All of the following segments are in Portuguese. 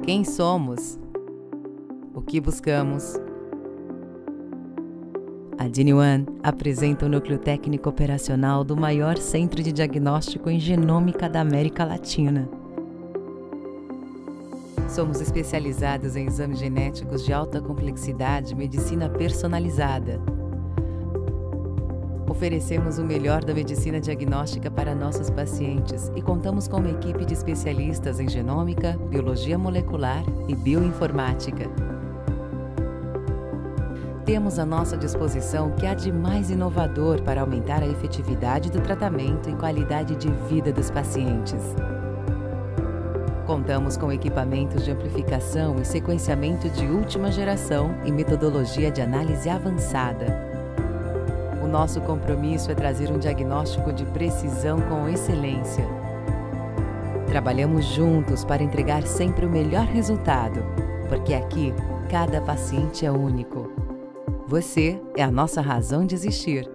Quem somos? O que buscamos? A DINI-ONE apresenta o núcleo técnico operacional do maior centro de diagnóstico em genômica da América Latina. Somos especializados em exames genéticos de alta complexidade e medicina personalizada. Oferecemos o melhor da medicina diagnóstica para nossos pacientes e contamos com uma equipe de especialistas em genômica, biologia molecular e bioinformática. Temos à nossa disposição o que há de mais inovador para aumentar a efetividade do tratamento e qualidade de vida dos pacientes. Contamos com equipamentos de amplificação e sequenciamento de última geração e metodologia de análise avançada. O nosso compromisso é trazer um diagnóstico de precisão com excelência. Trabalhamos juntos para entregar sempre o melhor resultado, porque aqui cada paciente é único. Você é a nossa razão de existir.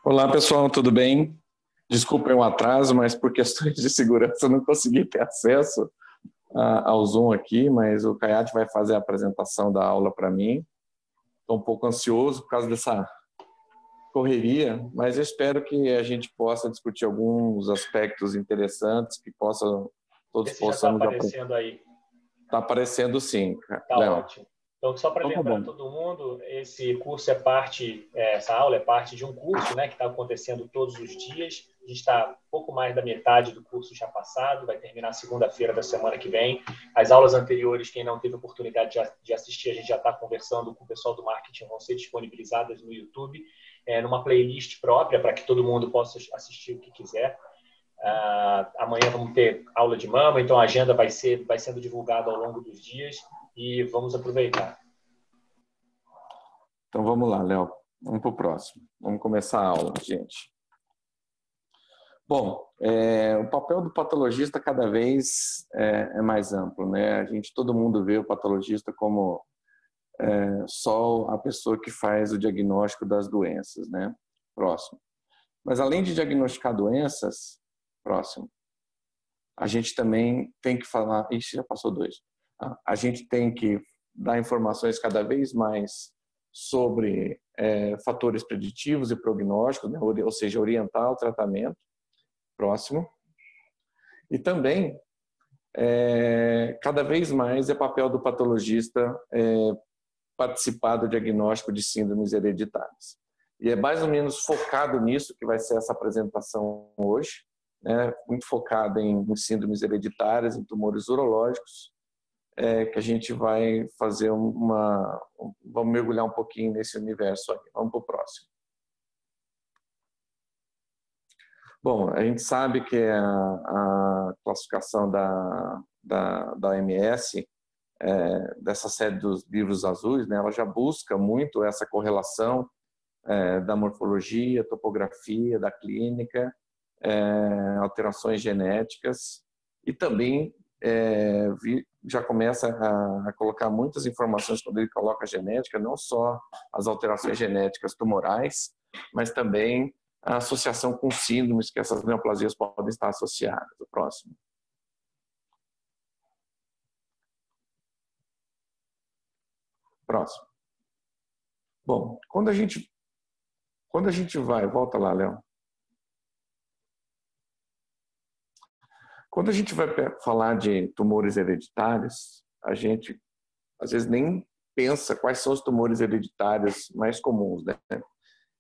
Olá pessoal, tudo bem? Desculpem o atraso, mas por questões de segurança eu não consegui ter acesso ao Zoom aqui, mas o Kayat vai fazer a apresentação da aula para mim. Estou um pouco ansioso por causa dessa correria, mas eu espero que a gente possa discutir alguns aspectos interessantes que todos possamos... Está aparecendo aí? Está aparecendo sim, Tá Léo. ótimo. Então, só para lembrar todo mundo, esse curso essa aula é parte de um curso, né, que está acontecendo todos os dias. A gente está pouco mais da metade do curso já passado, vai terminar segunda-feira da semana que vem. As aulas anteriores, quem não teve oportunidade de assistir, a gente já está conversando com o pessoal do marketing, vão ser disponibilizadas no YouTube, numa playlist própria, para que todo mundo possa assistir o que quiser. Amanhã vamos ter aula de mama, então a agenda vai sendo divulgada ao longo dos dias e vamos aproveitar. Então vamos lá, Léo. Vamos para o próximo. Vamos começar a aula, gente. Bom, o papel do patologista cada vez é mais amplo, né? Todo mundo vê o patologista como só a pessoa que faz o diagnóstico das doenças, né? Próximo. Mas além de diagnosticar doenças, próximo, a gente também tem que falar... Ixi, já passou 2. A gente tem que dar informações cada vez mais sobre fatores preditivos e prognósticos, né? Ou seja, orientar o tratamento. Próximo. E também, cada vez mais é papel do patologista participar do diagnóstico de síndromes hereditárias. E é mais ou menos focado nisso que vai ser essa apresentação hoje, né? Muito focada em síndromes hereditárias, em tumores urológicos, que a gente vai fazer vamos mergulhar um pouquinho nesse universo aí. Vamos para o próximo. Bom, a gente sabe que a classificação da OMS, dessa série dos livros azuis, né, ela já busca muito essa correlação da morfologia, topografia, da clínica, alterações genéticas e também já começa a colocar muitas informações quando ele coloca a genética, não só as alterações genéticas tumorais, mas também a associação com síndromes que essas neoplasias podem estar associadas. O próximo. Próximo. Bom, quando a gente vai... Volta lá, Léo. Quando a gente vai falar de tumores hereditários, a gente às vezes nem pensa quais são os tumores hereditários mais comuns, né?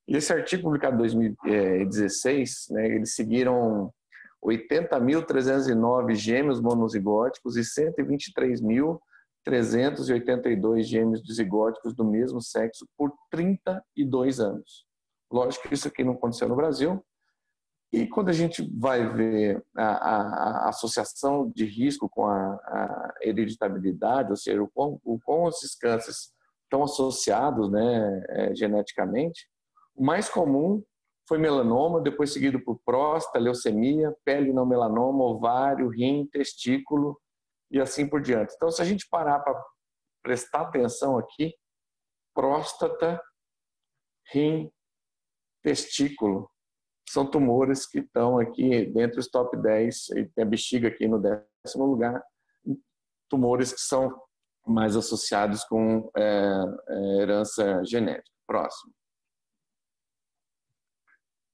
E esse artigo publicado em 2016, né, eles seguiram 80.309 gêmeos monozigóticos e 123.382 gêmeos dizigóticos do mesmo sexo por 32 anos. Lógico que isso aqui não aconteceu no Brasil. E quando a gente vai ver a associação de risco com a hereditabilidade, ou seja, o quão esses cânceres estão associados, né, geneticamente, o mais comum foi melanoma, depois seguido por próstata, leucemia, pele não melanoma, ovário, rim, testículo e assim por diante. Então, se a gente parar para prestar atenção aqui, próstata, rim, testículo, são tumores que estão aqui dentro dos top 10, e tem a bexiga aqui no 10º lugar, tumores que são mais associados com herança genética. Próximo.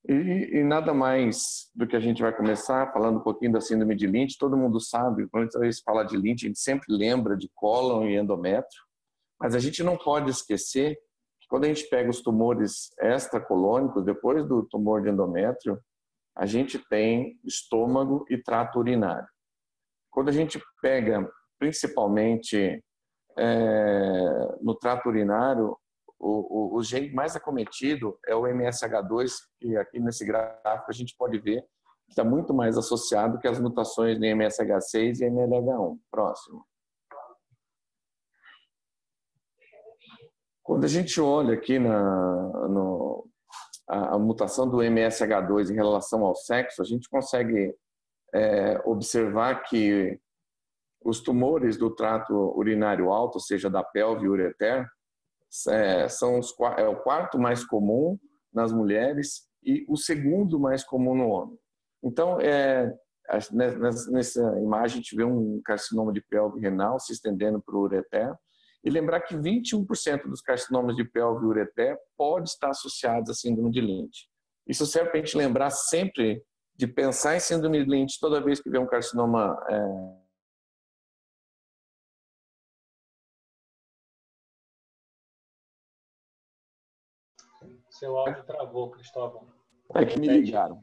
E nada mais do que a gente vai começar falando um pouquinho da síndrome de Lynch. Todo mundo sabe, quando a gente fala de Lynch, a gente sempre lembra de cólon e endométrio, mas a gente não pode esquecer que quando a gente pega os tumores extracolônicos, depois do tumor de endométrio, a gente tem estômago e trato urinário. Quando a gente pega, principalmente no trato urinário, o gene mais acometido é o MSH2, que aqui nesse gráfico a gente pode ver que está muito mais associado que as mutações de MSH6 e MLH1. Próximo. Quando a gente olha aqui a mutação do MSH2 em relação ao sexo, a gente consegue observar que os tumores do trato urinário alto, ou seja, da pelve e ureter, é o quarto mais comum nas mulheres e o segundo mais comum no homem. Então, nessa imagem, a gente vê um carcinoma de pelve renal se estendendo para o ureter. E lembrar que 21% dos carcinomas de pelve e ureter pode estar associados à síndrome de Lynch. Isso serve para a gente lembrar sempre de pensar em síndrome de Lynch toda vez que vê um carcinoma Seu áudio travou, Cristóvão. É que me ligaram.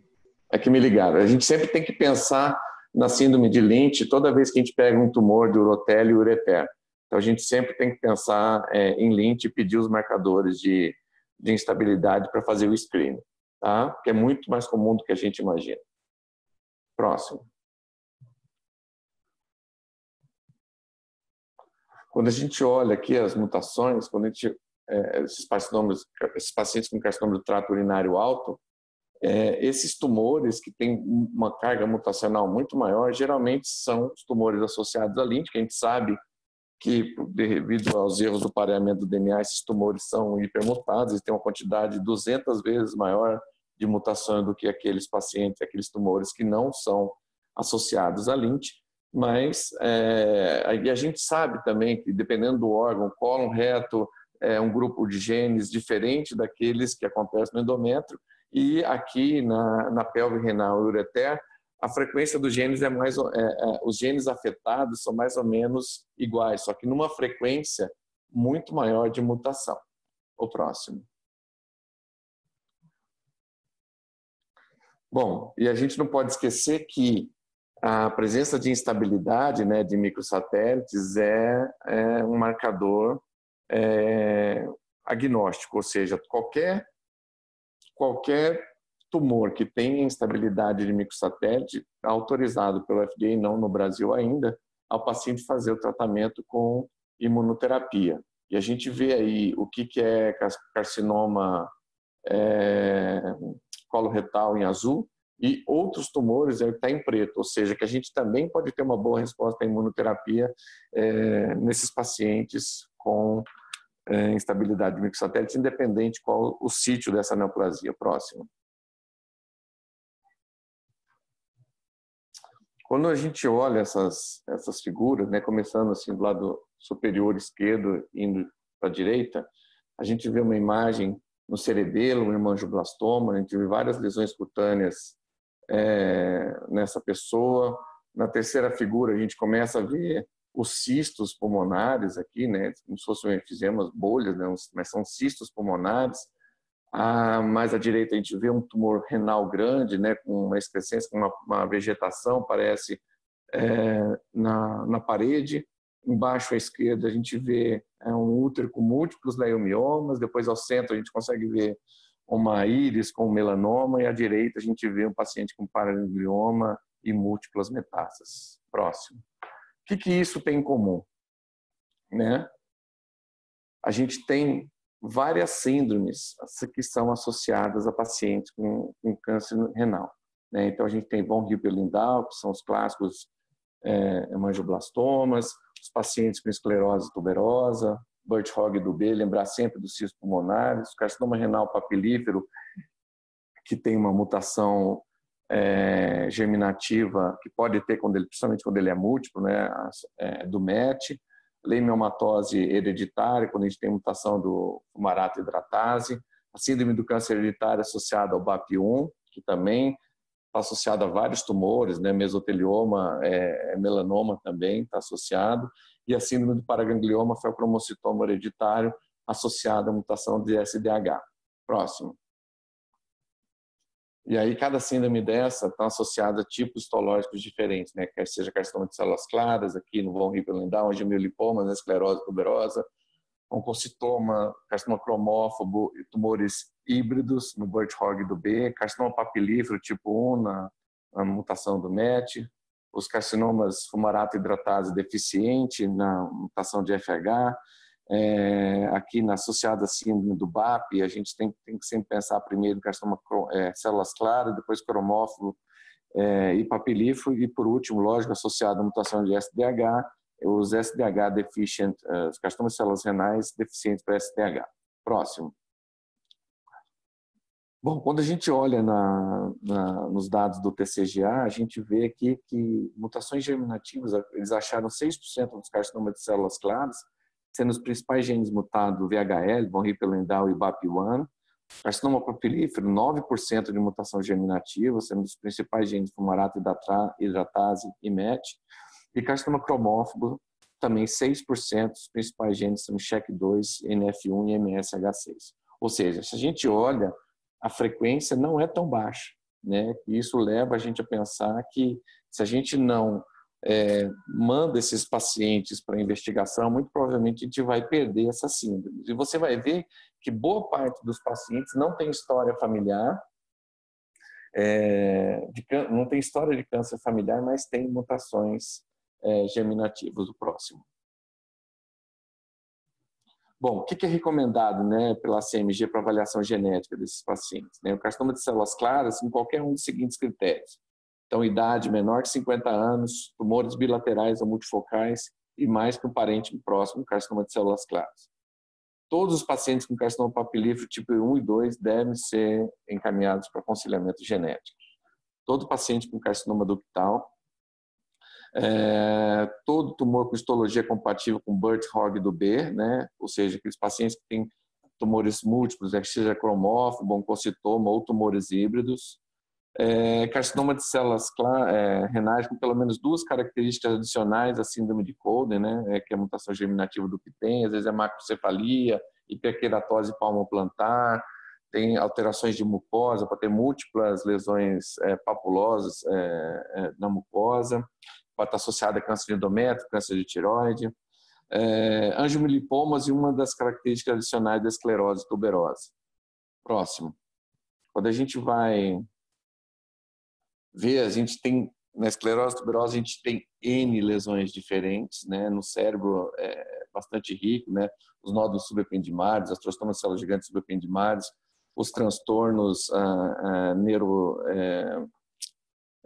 A gente sempre tem que pensar na síndrome de Lynch toda vez que a gente pega um tumor de urotélio e ureter. Então, a gente sempre tem que pensar em Lynch e pedir os marcadores de instabilidade para fazer o screening, tá? Que é muito mais comum do que a gente imagina. Próximo. Quando a gente olha aqui as mutações, quando a gente esses pacientes com carcinoma do trato urinário alto, esses tumores que têm uma carga mutacional muito maior, geralmente são os tumores associados a Lynch, que a gente sabe que, devido aos erros do pareamento do DNA, esses tumores são hipermutados e têm uma quantidade 200 vezes maior de mutações do que aqueles pacientes, aqueles tumores que não são associados a Lynch. Mas a gente sabe também que, dependendo do órgão, cólon, reto, é um grupo de genes diferente daqueles que acontecem no endométrio, e aqui na pelve renal e ureter, a frequência dos genes os genes afetados são mais ou menos iguais, só que numa frequência muito maior de mutação. O próximo. Bom, e a gente não pode esquecer que a presença de instabilidade, né, de microsatélites é um marcador agnóstico, ou seja, qualquer tumor que tenha instabilidade de microsatélite é autorizado pelo FDA, não no Brasil ainda, ao paciente fazer o tratamento com imunoterapia. E a gente vê aí o que é carcinoma coloretal em azul e outros tumores está em preto, ou seja, que a gente também pode ter uma boa resposta à imunoterapia nesses pacientes com instabilidade de microsatélite, independente qual o sítio dessa neoplasia. Próximo. Quando a gente olha essas figuras, né, começando assim do lado superior esquerdo, indo para a direita, a gente vê uma imagem no cerebelo, um hemangioblastoma, a gente vê várias lesões cutâneas nessa pessoa. Na terceira figura, a gente começa a ver os cistos pulmonares aqui, né, como se fossem enfisemas, bolhas, né, mas são cistos pulmonares. Mais à direita a gente vê um tumor renal grande, né, com uma excrescência, com uma vegetação, parece, na parede. Embaixo à esquerda a gente vê um útero com múltiplos leiomiomas, depois ao centro a gente consegue ver uma íris com melanoma e à direita a gente vê um paciente com paraganglioma e múltiplas metástases. Próximo. O que isso tem em comum? Né? A gente tem várias síndromes que são associadas a pacientes com câncer renal. Né? Então, a gente tem von Hippel-Lindau, que são os clássicos hemangioblastomas, os pacientes com esclerose tuberosa, Birt-Hogg e Dubé, lembrar sempre dos cistos pulmonares, carcinoma renal papilífero, que tem uma mutação germinativa, que pode ter, principalmente quando ele é múltiplo, né, do MET, leiomiomatosi hereditária, quando a gente tem mutação do fumarato hidratase, a síndrome do câncer hereditário associada ao BAP1, que também está associado a vários tumores, né, mesotelioma, melanoma também está associado, e a síndrome do paraganglioma feocromocitoma hereditário associada à mutação de SDH. Próximo. E aí cada síndrome dessa está associada a tipos histológicos diferentes, né? Quer seja carcinoma de células claras, aqui no von Hippel-Lindau, angiomiolinfomas, esclerose tuberosa, oncocitoma, carcinoma cromófobo e tumores híbridos no Birt-Hogg do B, carcinoma papilífero tipo 1 na mutação do MET, os carcinomas fumarato hidratase deficiente na mutação de FH, aqui na associada síndrome do BAP, a gente tem que sempre pensar primeiro em carcinoma células claras, depois cromófobo e papilífero, e por último, lógico, associado à mutação de SDH, os SDH deficient, os carcinomas de células renais deficientes para SDH. Próximo. Bom, quando a gente olha nos dados do TCGA, a gente vê aqui que mutações germinativas, eles acharam 6% dos carcinomas de células claras, sendo os principais genes mutados VHL, von Hippel-Lindau e BAP1. Carcinoma papilífero, 9% de mutação germinativa, sendo os principais genes fumarato hidratase e MET. E carcinoma cromófobo, também 6%, os principais genes são SHEC2, NF1 e MSH6. Ou seja, se a gente olha, a frequência não é tão baixa, né? E isso leva a gente a pensar que se a gente não manda esses pacientes para investigação, muito provavelmente a gente vai perder essa síndrome. E você vai ver que boa parte dos pacientes não tem história familiar, não tem história de câncer familiar, mas tem mutações germinativas. O próximo. Bom, o que é recomendado, né, pela CMG para avaliação genética desses pacientes? Né? O carcinoma de células claras, em qualquer um dos seguintes critérios. Então, idade menor de 50 anos, tumores bilaterais ou multifocais e mais que um parente próximo, carcinoma de células claras. Todos os pacientes com carcinoma papilífero tipo 1 e 2 devem ser encaminhados para aconselhamento genético. Todo paciente com carcinoma ductal, todo tumor com histologia compatível com Birt-Hogg do B, né? Ou seja, aqueles pacientes que têm tumores múltiplos, seja cromófobo, oncocitoma ou tumores híbridos. Carcinoma de células renais com pelo menos 2 características adicionais à síndrome de Coden, né? Que é a mutação germinativa do PITEM, às vezes é macrocefalia, hiperqueratose palmoplantar, tem alterações de mucosa, pode ter múltiplas lesões papulosas na mucosa, pode estar associada a câncer de endométrio, câncer de tireoide, angiomilipomas e uma das características adicionais da esclerose tuberosa. Próximo. Quando a gente vai ver, a gente tem, na esclerose tuberosa, a gente tem N lesões diferentes, né? No cérebro bastante rico, né? Os nódulos subependimários, as trostomas de células gigantes subependimárias, os transtornos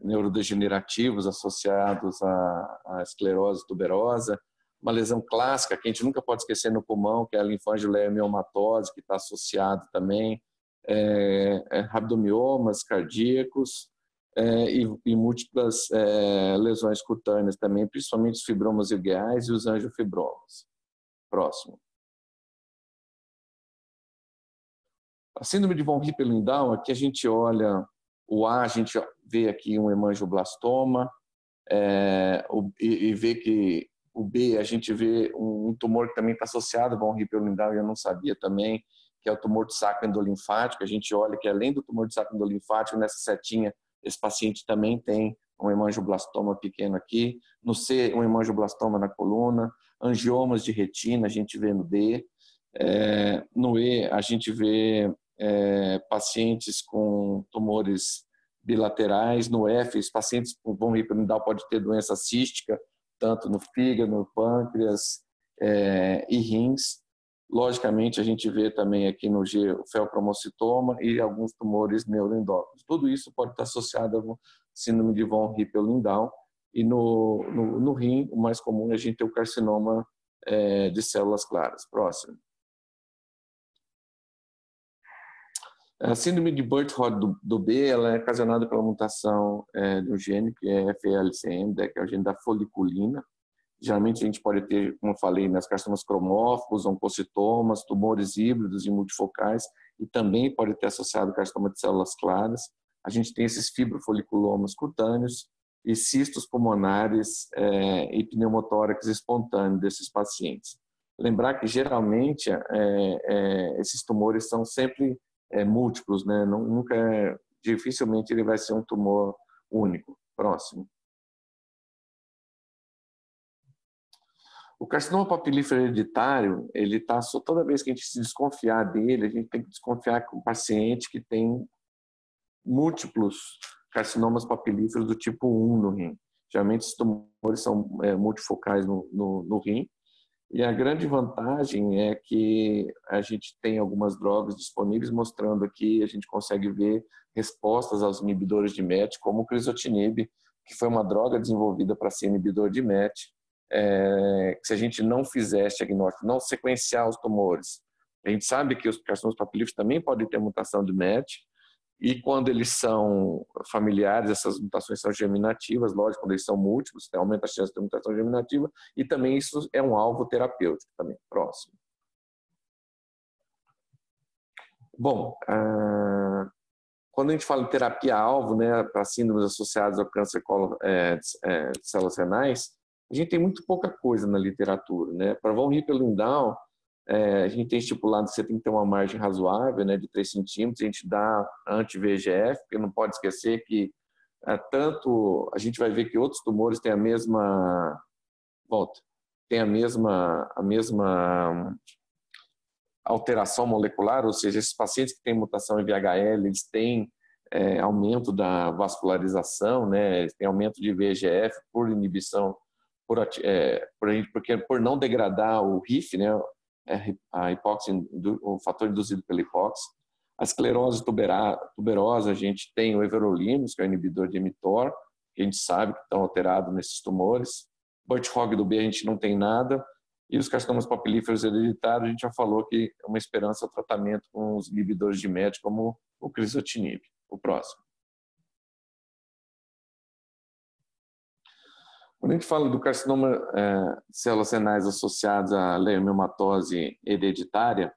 neurodegenerativos associados à esclerose tuberosa, uma lesão clássica que a gente nunca pode esquecer no pulmão, que é a linfangioleumiomatosi, que está associado também, rabdomiomas cardíacos, e múltiplas lesões cutâneas também, principalmente os fibromas ilgueais e os angiofibromas. Próximo. A síndrome de von Hippel-Lindau, aqui a gente olha o A, a gente vê aqui um hemangioblastoma, e vê que o B, a gente vê um tumor que também está associado ao von Hippel-Lindau, e eu não sabia também, que é o tumor do saco endolinfático. A gente olha que além do tumor do saco endolinfático, nessa setinha, esse paciente também tem um hemangioblastoma pequeno aqui. No C, um hemangioblastoma na coluna. Angiomas de retina, a gente vê no D. No E, a gente vê pacientes com tumores bilaterais. No F, os pacientes com von Hippel-Lindau podem ter doença cística, tanto no fígado, no pâncreas e rins. Logicamente, a gente vê também aqui no G o feocromocitoma e alguns tumores neuroendócrinos. Tudo isso pode estar associado ao síndrome de von Hippel-Lindau. E no rim, o mais comum é a gente ter o carcinoma de células claras. Próximo. A síndrome de Birt-Hod do B, ela é ocasionada pela mutação do gene, que é FLCM, que é o gene da foliculina. Geralmente a gente pode ter, como eu falei, nas carcinomas cromófagos, oncocitomas, tumores híbridos e multifocais, e também pode ter associado carcinoma de células claras. A gente tem esses fibrofoliculomas cutâneos e cistos pulmonares e pneumotórax espontâneo desses pacientes. Lembrar que geralmente esses tumores são sempre múltiplos, né? Dificilmente ele vai ser um tumor único. Próximo. O carcinoma papilífero hereditário, toda vez que a gente se desconfiar dele, a gente tem que desconfiar com o paciente que tem múltiplos carcinomas papilíferos do tipo 1 no rim. Geralmente esses tumores são multifocais no rim. E a grande vantagem é que a gente tem algumas drogas disponíveis, mostrando aqui, a gente consegue ver respostas aos inibidores de MET, como o crizotinib, que foi uma droga desenvolvida para ser inibidor de MET, que se a gente não fizesse diagnóstico, não sequenciar os tumores, a gente sabe que os carcinomas papilíferos também podem ter mutação de MET, e quando eles são familiares, essas mutações são germinativas, lógico, quando eles são múltiplos, aumenta a chance de ter mutação germinativa, e também isso é um alvo terapêutico também. Próximo. Bom, quando a gente fala em terapia-alvo, né, para síndromes associadas ao câncer de células renais, a gente tem muito pouca coisa na literatura, né? Para von Hippel-Lindau, a gente tem estipulado que você tem que ter uma margem razoável, né, de 3 centímetros, a gente dá anti-VEGF, porque não pode esquecer que tanto a gente vai ver que outros tumores têm a mesma alteração molecular, ou seja, esses pacientes que têm mutação em VHL, eles têm aumento da vascularização, né, eles têm aumento de VEGF por inibição, por não degradar o RIF, né, a hipóxia, o fator induzido pela hipóxia. A esclerose tuberosa, a gente tem o everolimus, que é o inibidor de mTOR, que a gente sabe que estão alterados nesses tumores. Birt-Hod do B a gente não tem nada. E os carcinomas papilíferos hereditários, a gente já falou que é uma esperança ao tratamento com os inibidores de MET, como o crizotinib. O próximo. Quando a gente fala do carcinoma de células renais associadas à leiomiomatose hereditária,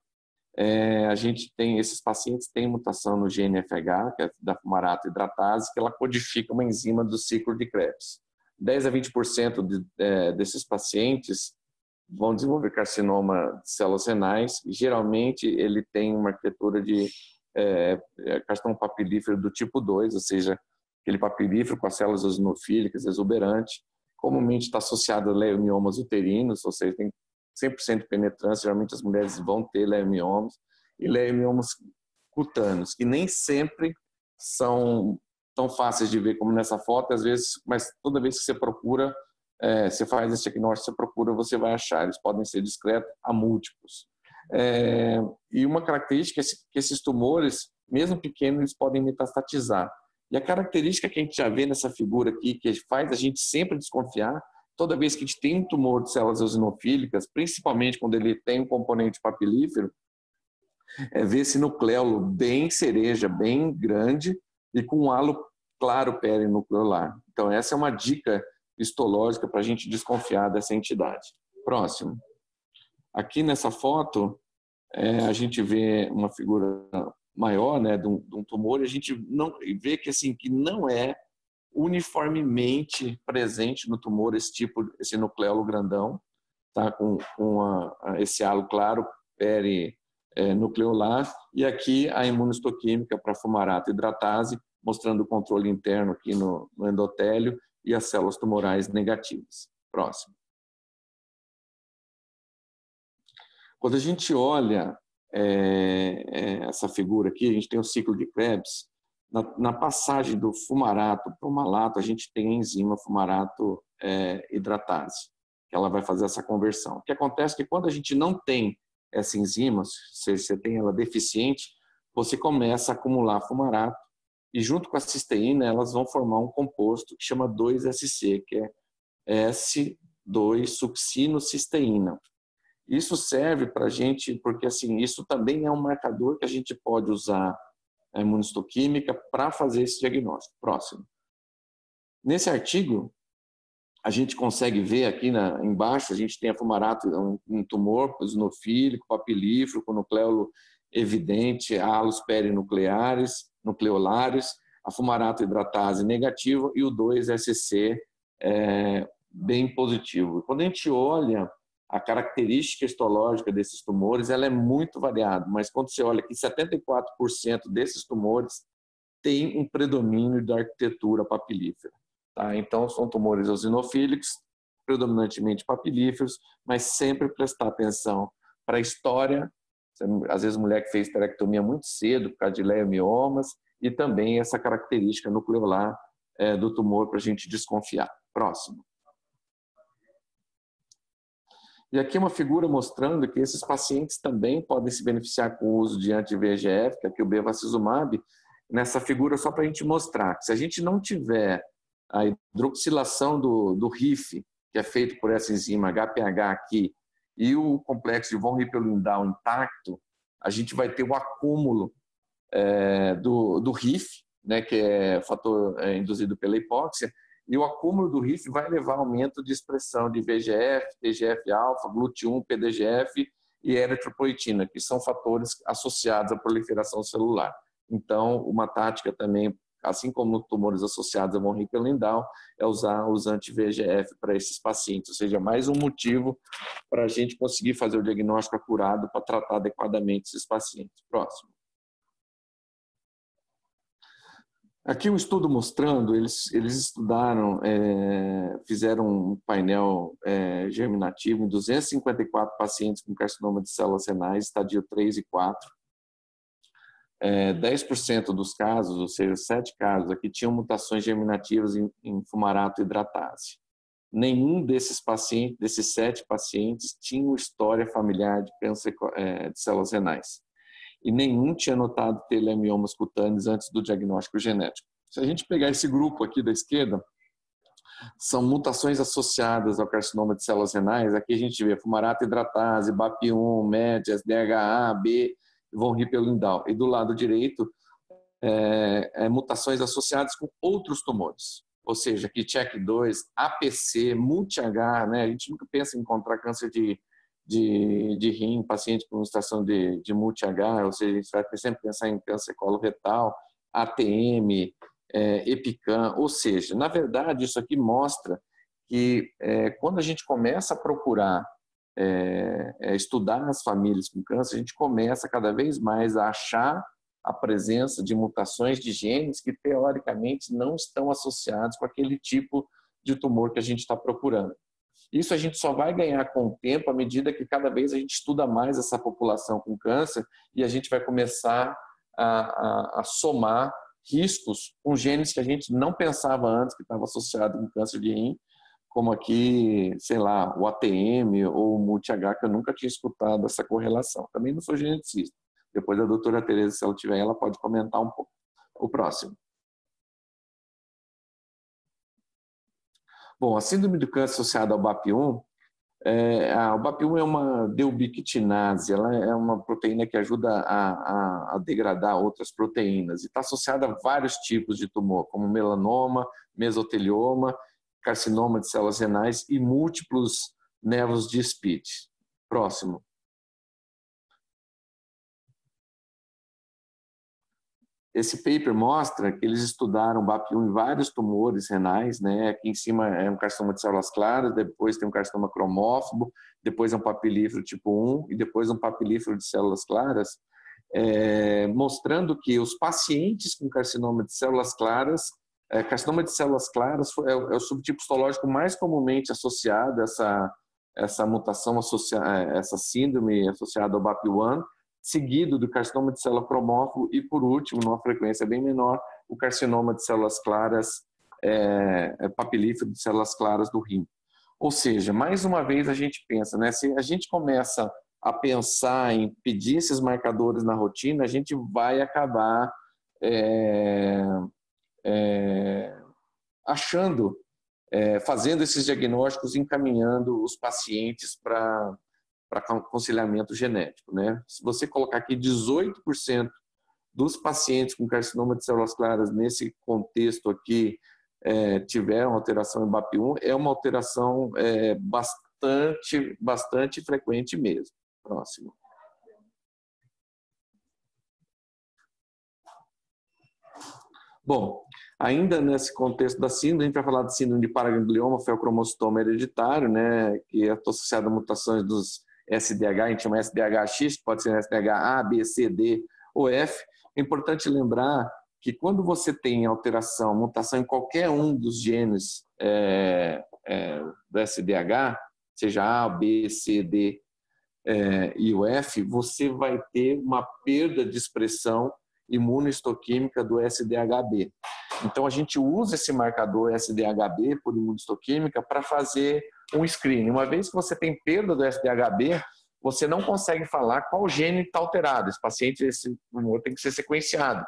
a gente tem, esses pacientes têm mutação no GNFH, que é da fumarato hidratase, que ela codifica uma enzima do ciclo de Krebs. 10 a 20% desses pacientes vão desenvolver carcinoma de células renais, e geralmente ele tem uma arquitetura de carcinoma papilífero do tipo 2, ou seja, aquele papilífero com as células eosinofílicas, exuberante, comumente está associado a leiomiomas uterinos, ou seja, tem 100% de penetrância, geralmente as mulheres vão ter leiomiomas, e leiomiomas cutâneos, que nem sempre são tão fáceis de ver como nessa foto, às vezes, mas toda vez que você procura, você faz esse diagnóstico, você procura, você vai achar, eles podem ser discretos a múltiplos. E uma característica é que esses tumores, mesmo pequenos, eles podem metastatizar. E a característica que a gente já vê nessa figura aqui, que faz a gente sempre desconfiar, toda vez que a gente tem um tumor de células eosinofílicas, principalmente quando ele tem um componente papilífero, ver esse nucleolo bem cereja, bem grande e com um halo claro perinucleolar. Então essa é uma dica histológica para a gente desconfiar dessa entidade. Próximo. Aqui nessa foto, a gente vê uma figura maior, né, de um tumor, e a gente vê que, assim, que não é uniformemente presente no tumor esse nucleolo grandão, tá, com esse halo claro perinucleolar, e aqui a imunohistoquímica para fumarato hidratase, mostrando o controle interno aqui no endotélio e as células tumorais negativas. Próximo. Quando a gente olha essa figura aqui, a gente tem o ciclo de Krebs. Na passagem do fumarato para o malato, a gente tem a enzima fumarato hidratase, que ela vai fazer essa conversão. O que acontece é que quando a gente não tem essa enzima, se você tem ela deficiente, você começa a acumular fumarato e junto com a cisteína elas vão formar um composto que chama 2-SC, que é S2-succinocisteína. Isso serve para a gente, porque assim, isso também é um marcador que a gente pode usar a imunistoquímica para fazer esse diagnóstico. Próximo. Nesse artigo, a gente consegue ver aqui embaixo, a gente tem a fumarato, um tumor eosinofílico, papilífero, com nucleolo evidente, halos perinucleares, nucleolares, a fumarato hidratase negativa e o 2-SC bem positivo. Quando a gente olha a característica histológica desses tumores, ela é muito variada, mas quando você olha que 74% desses tumores tem um predomínio da arquitetura papilífera. Tá? Então, são tumores eosinofílicos, predominantemente papilíferos, mas sempre prestar atenção para a história, às vezes mulher que fez esterectomia muito cedo, por causa de leiomiomas, e também essa característica nucleolar do tumor para a gente desconfiar. Próximo. E aqui uma figura mostrando que esses pacientes também podem se beneficiar com o uso de anti-VEGF, que aqui o bevacizumab, nessa figura só para a gente mostrar que se a gente não tiver a hidroxilação do RIF, que é feito por essa enzima HPH aqui, e o complexo de von Hippel-Lindau intacto, a gente vai ter o acúmulo do RIF, né, que é fator induzido pela hipóxia, e o acúmulo do RIF vai levar ao aumento de expressão de VEGF, TGF-alfa, GLUT1, PDGF e eritropoetina, que são fatores associados à proliferação celular. Então, uma tática também, assim como tumores associados a von Hippel-Lindau, é usar os anti-VEGF para esses pacientes, ou seja, mais um motivo para a gente conseguir fazer o diagnóstico acurado para tratar adequadamente esses pacientes. Próximo. Aqui um estudo mostrando, eles estudaram, fizeram um painel germinativo em 254 pacientes com carcinoma de células renais, estadio 3 e 4. 10% dos casos, ou seja, 7 casos, aqui tinham mutações germinativas em fumarato hidratase. Nenhum desses pacientes, desses 7 pacientes, tinha história familiar de câncer de células renais. E nenhum tinha notado ter lemiomas cutâneos antes do diagnóstico genético. Se a gente pegar esse grupo aqui da esquerda, são mutações associadas ao carcinoma de células renais. Aqui a gente vê fumarato hidratase, BAP1, MEDIAS, DHA, B, von Hippel-Lindau. E do lado direito, mutações associadas com outros tumores. Ou seja, aqui CHEK2, APC, multi-H, né? A gente nunca pensa em encontrar câncer de rim, paciente com situação de multi-H, ou seja, a gente vai sempre pensar em câncer coloretal, ATM, EPICAM, ou seja, na verdade isso aqui mostra que quando a gente começa a procurar estudar as famílias com câncer, a gente começa cada vez mais a achar a presença de mutações de genes que teoricamente não estão associados com aquele tipo de tumor que a gente está procurando. Isso a gente só vai ganhar com o tempo à medida que cada vez a gente estuda mais essa população com câncer e a gente vai começar a somar riscos com genes que a gente não pensava antes que estava associado com câncer de rim, como aqui, sei lá, o ATM ou o multi-H, que eu nunca tinha escutado essa correlação. Também não sou geneticista. Depois a doutora Tereza, se ela tiver, ela pode comentar um pouco. O próximo. Bom, a síndrome do câncer associada ao BAP1, o BAP1 é uma deubiquitinase, ela é uma proteína que ajuda a degradar outras proteínas e está associada a vários tipos de tumor, como melanoma, mesotelioma, carcinoma de células renais e múltiplos nevos de Spitz. Próximo. Esse paper mostra que eles estudaram o BAP1 em vários tumores renais, né? Aqui em cima é um carcinoma de células claras, depois tem um carcinoma cromófobo, depois é um papilífero tipo 1 e depois um papilífero de células claras, mostrando que os pacientes com carcinoma de células claras, carcinoma de células claras é o subtipo histológico mais comumente associado a essa mutação, essa síndrome associada ao BAP1, seguido do carcinoma de célula cromófobo e, por último, numa frequência bem menor, o carcinoma de células claras, papilífero de células claras do rim. Ou seja, mais uma vez a gente pensa, né? Se a gente começa a pensar em pedir esses marcadores na rotina, a gente vai acabar fazendo esses diagnósticos, encaminhando os pacientes para aconselhamento genético, né? Se você colocar aqui 18% dos pacientes com carcinoma de células claras nesse contexto aqui tiveram alteração em BAP1, é uma alteração bastante frequente mesmo. Próximo. Bom, ainda nesse contexto da síndrome, a gente vai falar de síndrome de paraganglioma, feocromocitoma hereditário, né, que é associado a mutações dos SDH, a gente chama SDH-X, pode ser SDH A, B, C, D ou F. É importante lembrar que quando você tem alteração, mutação em qualquer um dos genes do SDH, seja A, B, C, D e o F, você vai ter uma perda de expressão imunohistoquímica do SDHB. Então, a gente usa esse marcador SDHB por imunohistoquímica para fazer um screening. Uma vez que você tem perda do SDHB, você não consegue falar qual gene está alterado. Esse paciente, esse tumor tem que ser sequenciado.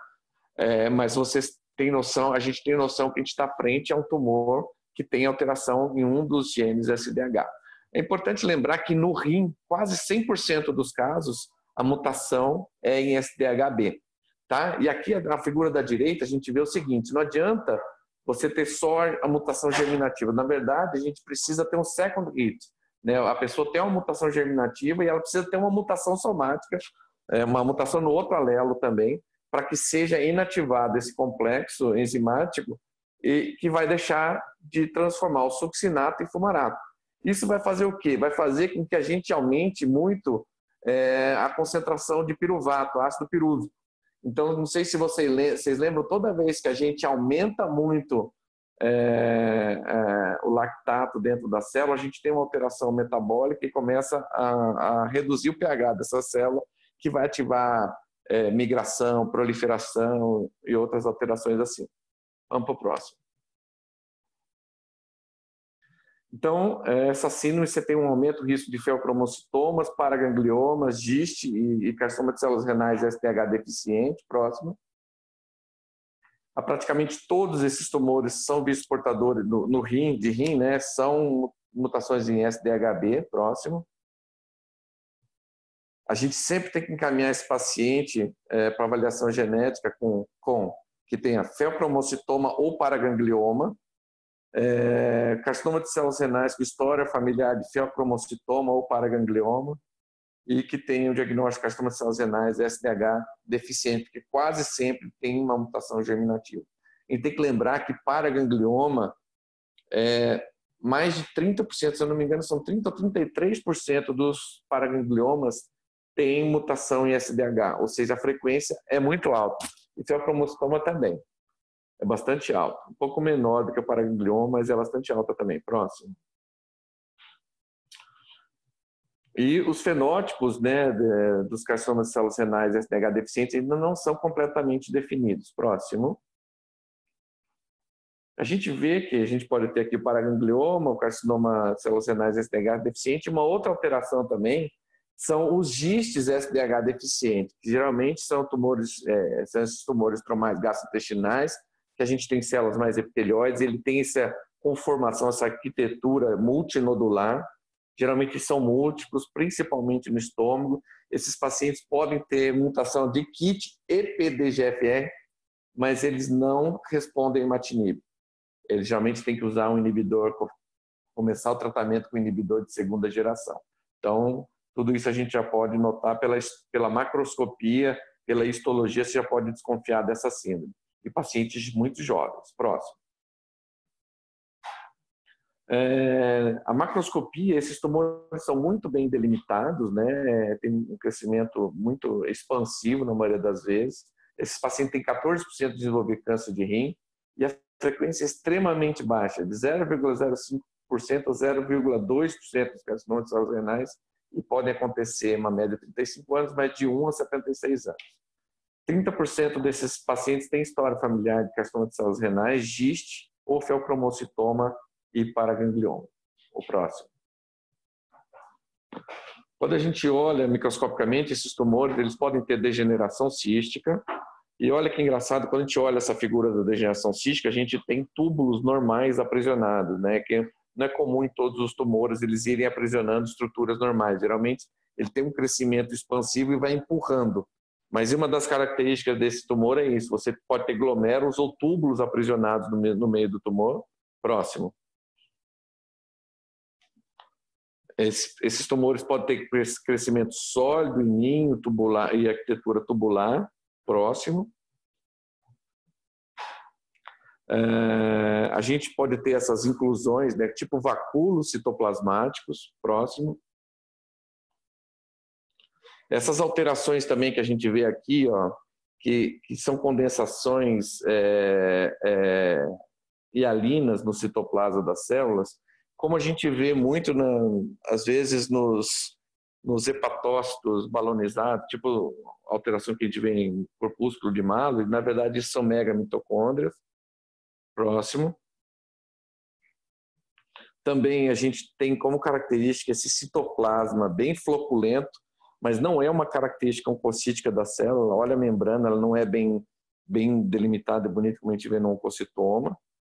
Mas vocês têm noção, a gente tem noção que a gente está frente a um tumor que tem alteração em um dos genes SDH. É importante lembrar que no rim, quase 100% dos casos, a mutação é em SDHB. Tá? E aqui na figura da direita a gente vê o seguinte, não adianta você ter só a mutação germinativa. Na verdade, a gente precisa ter um second hit. Né? A pessoa tem uma mutação germinativa e ela precisa ter uma mutação somática, uma mutação no outro alelo também, para que seja inativado esse complexo enzimático e que vai deixar de transformar o succinato em fumarato. Isso vai fazer o quê? Vai fazer com que a gente aumente muito a concentração de piruvato, ácido pirúvico. Então, não sei se vocês lembram, toda vez que a gente aumenta muito o lactato dentro da célula, a gente tem uma alteração metabólica e começa a reduzir o pH dessa célula, que vai ativar migração, proliferação e outras alterações assim. Vamos para o próximo. Então, essa síndrome, você tem um aumento do risco de feocromocitomas, paragangliomas, GIST e carcinoma de células renais SDH deficiente. Próximo. Praticamente todos esses tumores são vistos portadores no rim, né? São mutações em SDHB. Próximo. A gente sempre tem que encaminhar esse paciente para avaliação genética que tenha feocromocitoma ou paraganglioma. Carcinoma de células renais com história familiar de feocromocitoma ou paraganglioma e que tem o diagnóstico de carcinoma de células renais SDH deficiente, que quase sempre tem uma mutação germinativa. E tem que lembrar que paraganglioma, mais de 30%, se eu não me engano, são 30% ou 33% dos paragangliomas têm mutação em SDH, ou seja, a frequência é muito alta. E feocromocitoma também. É bastante alta, um pouco menor do que o paraganglioma, mas é bastante alta também. Próximo. E os fenótipos, né, dos carcinomas de células renais SDH deficientes ainda não são completamente definidos. Próximo. A gente vê que a gente pode ter aqui o paraganglioma, o carcinoma de células renais SDH deficiente, uma outra alteração também são os gistes SDH deficientes, que geralmente são tumores, são esses tumores tromais gastrointestinais, que a gente tem células mais epitelióides, ele tem essa conformação, essa arquitetura multinodular, geralmente são múltiplos, principalmente no estômago. Esses pacientes podem ter mutação de KIT e PDGFR, mas eles não respondem a imatinib. Eles geralmente têm que usar um inibidor, começar o tratamento com inibidor de segunda geração. Então, tudo isso a gente já pode notar pela macroscopia, pela histologia, você já pode desconfiar dessa síndrome. E pacientes muito jovens. Próximo. A macroscopia, esses tumores são muito bem delimitados, né? Tem um crescimento muito expansivo na maioria das vezes. Esses pacientes têm 14% de desenvolver câncer de rim e a frequência é extremamente baixa, de 0,05% a 0,2% dos carcinomas de células renais, e podem acontecer uma média de 35 anos, mas de 1 a 76 anos. 30% desses pacientes têm história familiar de carcinoma de células renais, GIST ou feocromocitoma e paraganglioma. O próximo. Quando a gente olha microscopicamente esses tumores, eles podem ter degeneração cística. E olha que engraçado, quando a gente olha essa figura da degeneração cística, a gente tem túbulos normais aprisionados, né? Que não é comum em todos os tumores eles irem aprisionando estruturas normais. Geralmente ele tem um crescimento expansivo e vai empurrando. Mas uma das características desse tumor é isso, você pode ter glomérulos ou túbulos aprisionados no meio do tumor. Próximo. Esses tumores podem ter crescimento sólido, em ninho, tubular e arquitetura tubular. Próximo. A gente pode ter essas inclusões, né, tipo vacúolos citoplasmáticos. Próximo. Essas alterações também que a gente vê aqui, ó, que são condensações hialinas no citoplasma das células, como a gente vê muito, às vezes, nos hepatócitos balonizados, tipo alteração que a gente vê em corpúsculo de Malloy, na verdade isso são megamitocôndrias. Próximo. Também a gente tem como característica esse citoplasma bem floculento, mas não é uma característica oncocítica da célula. Olha a membrana, ela não é bem delimitada e bonita como a gente vê no oncocitoma.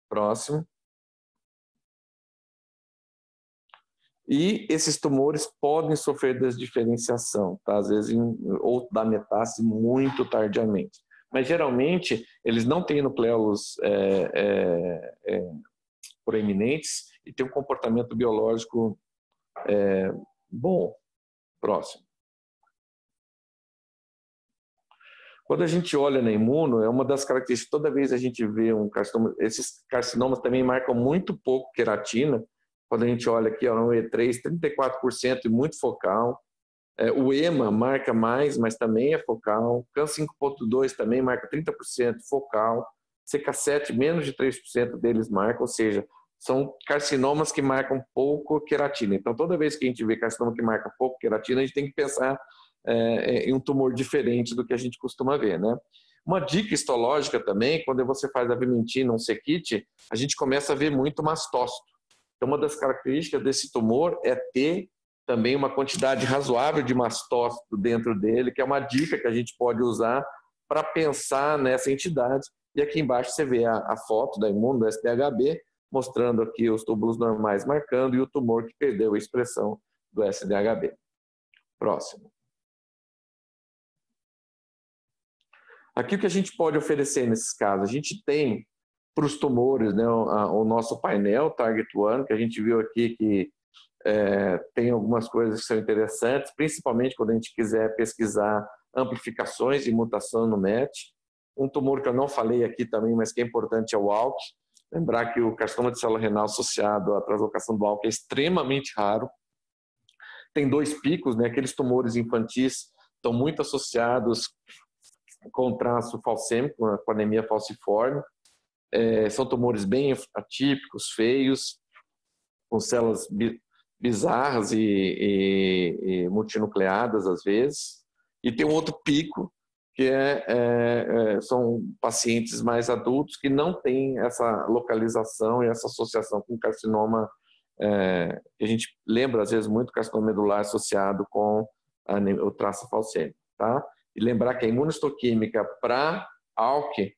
Próximo. E esses tumores podem sofrer desdiferenciação, tá? Às vezes, ou da metástase muito tardiamente. Mas, geralmente, eles não têm nucleolos proeminentes e têm um comportamento biológico bom. Próximo. Quando a gente olha na imuno, é uma das características, toda vez a gente vê um carcinoma, esses carcinomas também marcam muito pouco queratina. Quando a gente olha aqui, ó, no E3, 34% e muito focal. O EMA marca mais, mas também é focal. CAN 5.2 também marca 30% focal. CK7, menos de 3% deles marcam, ou seja, são carcinomas que marcam pouco queratina. Então, toda vez que a gente vê carcinoma que marca pouco queratina, a gente tem que pensar em um tumor diferente do que a gente costuma ver, né? Uma dica histológica também, quando você faz a vimentina, um sequite, a gente começa a ver muito mastócito. Então, uma das características desse tumor é ter também uma quantidade razoável de mastócito dentro dele, que é uma dica que a gente pode usar para pensar nessa entidade. E aqui embaixo você vê a foto da imuno, do SDHB, mostrando aqui os túbulos normais marcando e o tumor que perdeu a expressão do SDHB. Próximo. Aqui o que a gente pode oferecer nesses casos? A gente tem para os tumores, né, o nosso painel Target One, que a gente viu aqui que tem algumas coisas que são interessantes, principalmente quando a gente quiser pesquisar amplificações e mutação no MET. Um tumor que eu não falei aqui também, mas que é importante é o ALK. Lembrar que o carcinoma de célula renal associado à translocação do ALK é extremamente raro. Tem 2 picos, né? Aqueles tumores infantis estão muito associados com traço falcêmico, com anemia falciforme. São tumores bem atípicos, feios, com células bizarras e multinucleadas às vezes. E tem um outro pico, que são pacientes mais adultos que não têm essa localização e essa associação com carcinoma, que a gente lembra às vezes muito carcinoma medular associado com o traço falcêmico, tá? E lembrar que a imunohistoquímica para ALK,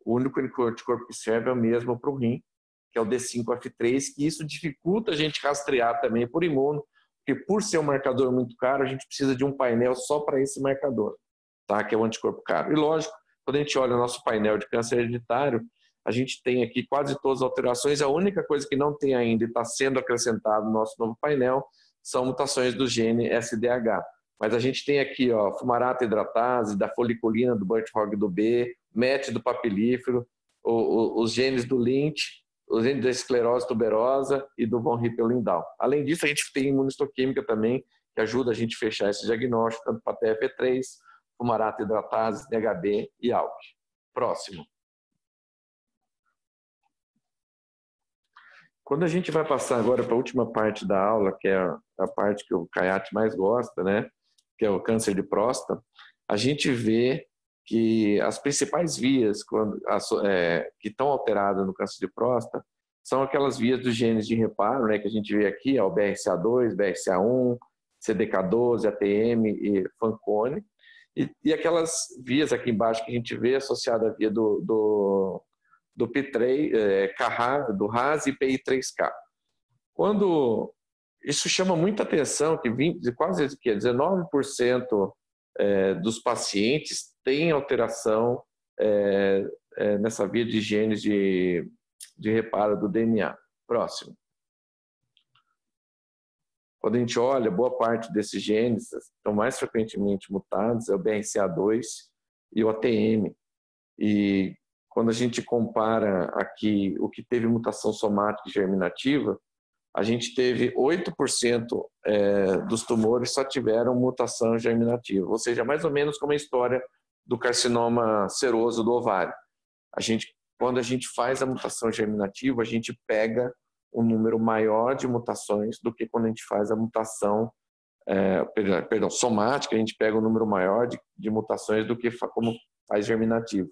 o único anticorpo que serve é o mesmo para o rim, que é o D5F3, que isso dificulta a gente rastrear também por imuno, porque por ser um marcador muito caro, a gente precisa de um painel só para esse marcador, tá? Que é o anticorpo caro. E lógico, quando a gente olha o nosso painel de câncer hereditário, a gente tem aqui quase todas as alterações, a única coisa que não tem ainda e está sendo acrescentado no nosso novo painel são mutações do gene SDH. Mas a gente tem aqui, ó, fumarata hidratase, da foliculina, do Burt-Hogg do B, MET do papilífero, os genes do Lynch, os genes da esclerose tuberosa e do von Hippel-Lindau. Além disso, a gente tem imunistoquímica também, que ajuda a gente a fechar esse diagnóstico, tanto para TFE3, fumarata hidratase, DHB e ALK. Próximo. Quando a gente vai passar agora para a última parte da aula, que é a parte que o Kayat mais gosta, né? Que é o câncer de próstata, a gente vê que as principais vias que estão alteradas no câncer de próstata são aquelas vias dos genes de reparo, né, que a gente vê aqui, o BRCA2, BRCA1, CDK12, ATM e Fanconi, e aquelas vias aqui embaixo que a gente vê associada à via do P3, do RAS e PI3K. Quando isso chama muita atenção, que quase 19% dos pacientes tem alteração nessa via de genes de reparo do DNA. Próximo. Quando a gente olha, boa parte desses genes estão mais frequentemente mutados, é o BRCA2 e o ATM. E quando a gente compara aqui o que teve mutação somática e germinativa, a gente teve 8% dos tumores só tiveram mutação germinativa, ou seja, mais ou menos como a história do carcinoma seroso do ovário. Quando a gente faz a mutação germinativa, a gente pega um número maior de mutações do que quando a gente faz a mutação somática, a gente pega um número maior de mutações do que como faz germinativo.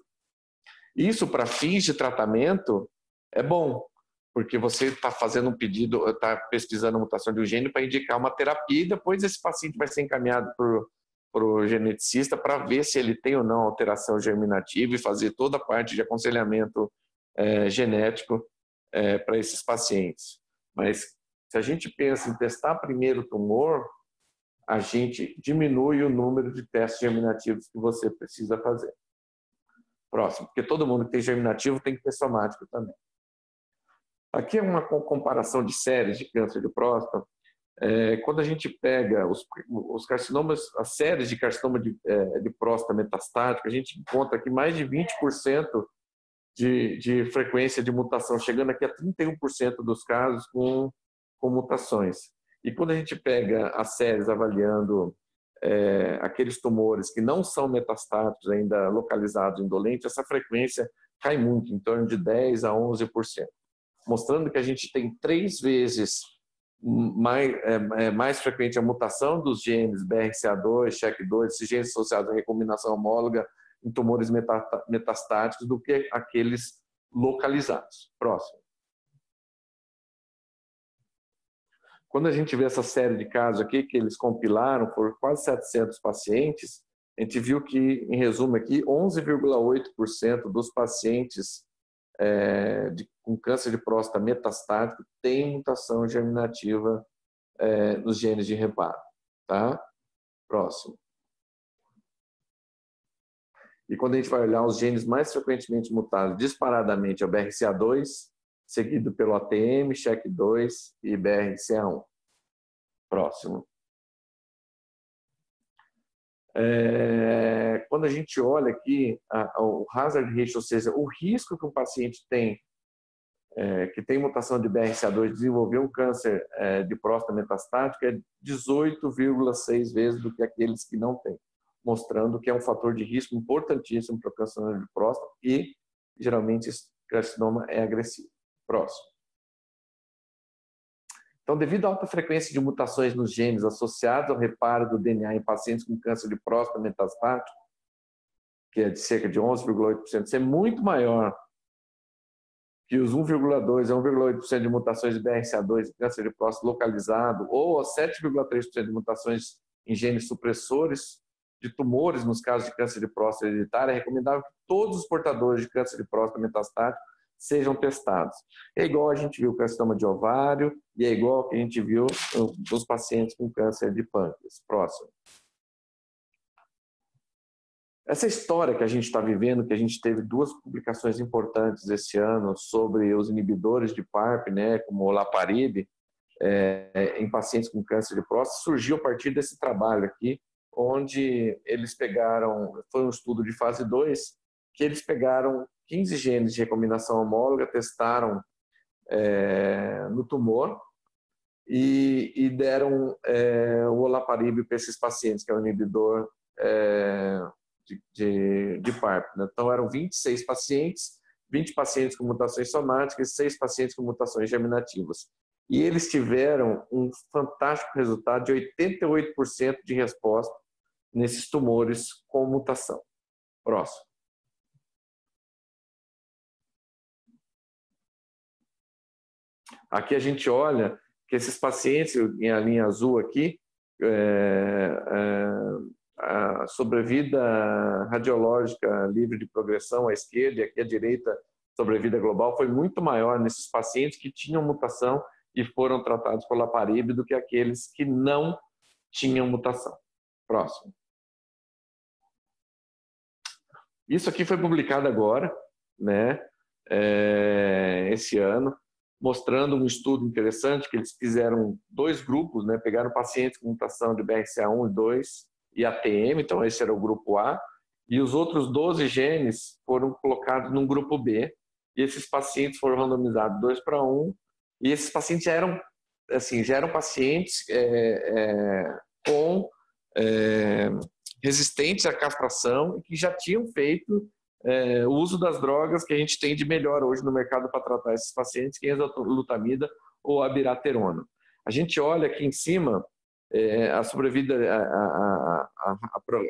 Isso, para fins de tratamento, é bom, porque você está fazendo um pedido, está pesquisando a mutação de um gene para indicar uma terapia e depois esse paciente vai ser encaminhado para o geneticista para ver se ele tem ou não alteração germinativa e fazer toda a parte de aconselhamento genético para esses pacientes. Mas se a gente pensa em testar primeiro o tumor, a gente diminui o número de testes germinativos que você precisa fazer. Próximo, porque todo mundo que tem germinativo tem que ter somático também. Aqui é uma comparação de séries de câncer de próstata. Quando a gente pega os carcinomas, as séries de carcinoma de próstata metastático, a gente encontra aqui mais de 20% de frequência de mutação, chegando aqui a 31% dos casos com mutações. E quando a gente pega as séries avaliando aqueles tumores que não são metastáticos, ainda localizados indolentes, essa frequência cai muito, em torno de 10% a 11%, mostrando que a gente tem 3 vezes mais frequente a mutação dos genes BRCA2, CHEK2, esses genes associados à recombinação homóloga em tumores metastáticos do que aqueles localizados. Próximo. Quando a gente vê essa série de casos aqui, que eles compilaram por quase 700 pacientes, a gente viu que, em resumo aqui, 11,8% dos pacientes com câncer de próstata metastático tem mutação germinativa nos genes de reparo. Tá? Próximo. E quando a gente vai olhar os genes mais frequentemente mutados disparadamente, é o BRCA2, seguido pelo ATM, CHEK2 e BRCA1. Próximo. Quando a gente olha aqui o hazard ratio, ou seja, o risco que um paciente tem, que tem mutação de BRCA2, desenvolver um câncer de próstata metastático é 18,6 vezes do que aqueles que não têm, mostrando que é um fator de risco importantíssimo para o câncer de próstata e, geralmente, esse carcinoma é agressivo. Próximo. Então, devido à alta frequência de mutações nos genes associados ao reparo do DNA em pacientes com câncer de próstata metastático, que é de cerca de 11,8%, isso é muito maior que os 1,2% a 1,8% de mutações de BRCA2 em câncer de próstata localizado, ou as 7,3% de mutações em genes supressores de tumores nos casos de câncer de próstata hereditário, é recomendável que todos os portadores de câncer de próstata metastático sejam testados. É igual a gente viu o carcinoma de ovário e é igual que a gente viu nos pacientes com câncer de pâncreas. Próximo. Essa história que a gente está vivendo, que a gente teve 2 publicações importantes esse ano sobre os inibidores de PARP, né, como o olaparib, em pacientes com câncer de próstata, surgiu a partir desse trabalho aqui, onde eles pegaram, foi um estudo de fase 2, que eles pegaram 15 genes de recombinação homóloga, testaram no tumor e deram o olaparib para esses pacientes, que é o inibidor de PARP. Né? Então, eram 26 pacientes, 20 pacientes com mutações somáticas e 6 pacientes com mutações germinativas. E eles tiveram um fantástico resultado de 88% de resposta nesses tumores com mutação. Próximo. Aqui a gente olha que esses pacientes, em a linha azul aqui, a sobrevida radiológica livre de progressão à esquerda e aqui à direita, sobrevida global, foi muito maior nesses pacientes que tinham mutação e foram tratados por olaparib do que aqueles que não tinham mutação. Próximo. Isso aqui foi publicado agora, né, esse ano, mostrando um estudo interessante que eles fizeram 2 grupos, né, pegaram pacientes com mutação de BRCA1 e 2 e ATM, então esse era o grupo A, e os outros 12 genes foram colocados num grupo B, e esses pacientes foram randomizados 2:1, e esses pacientes já eram pacientes com resistentes à castração e que já tinham feito o uso das drogas que a gente tem de melhor hoje no mercado para tratar esses pacientes, que é a enzalutamida ou abiraterona. A gente olha aqui em cima a sobrevida,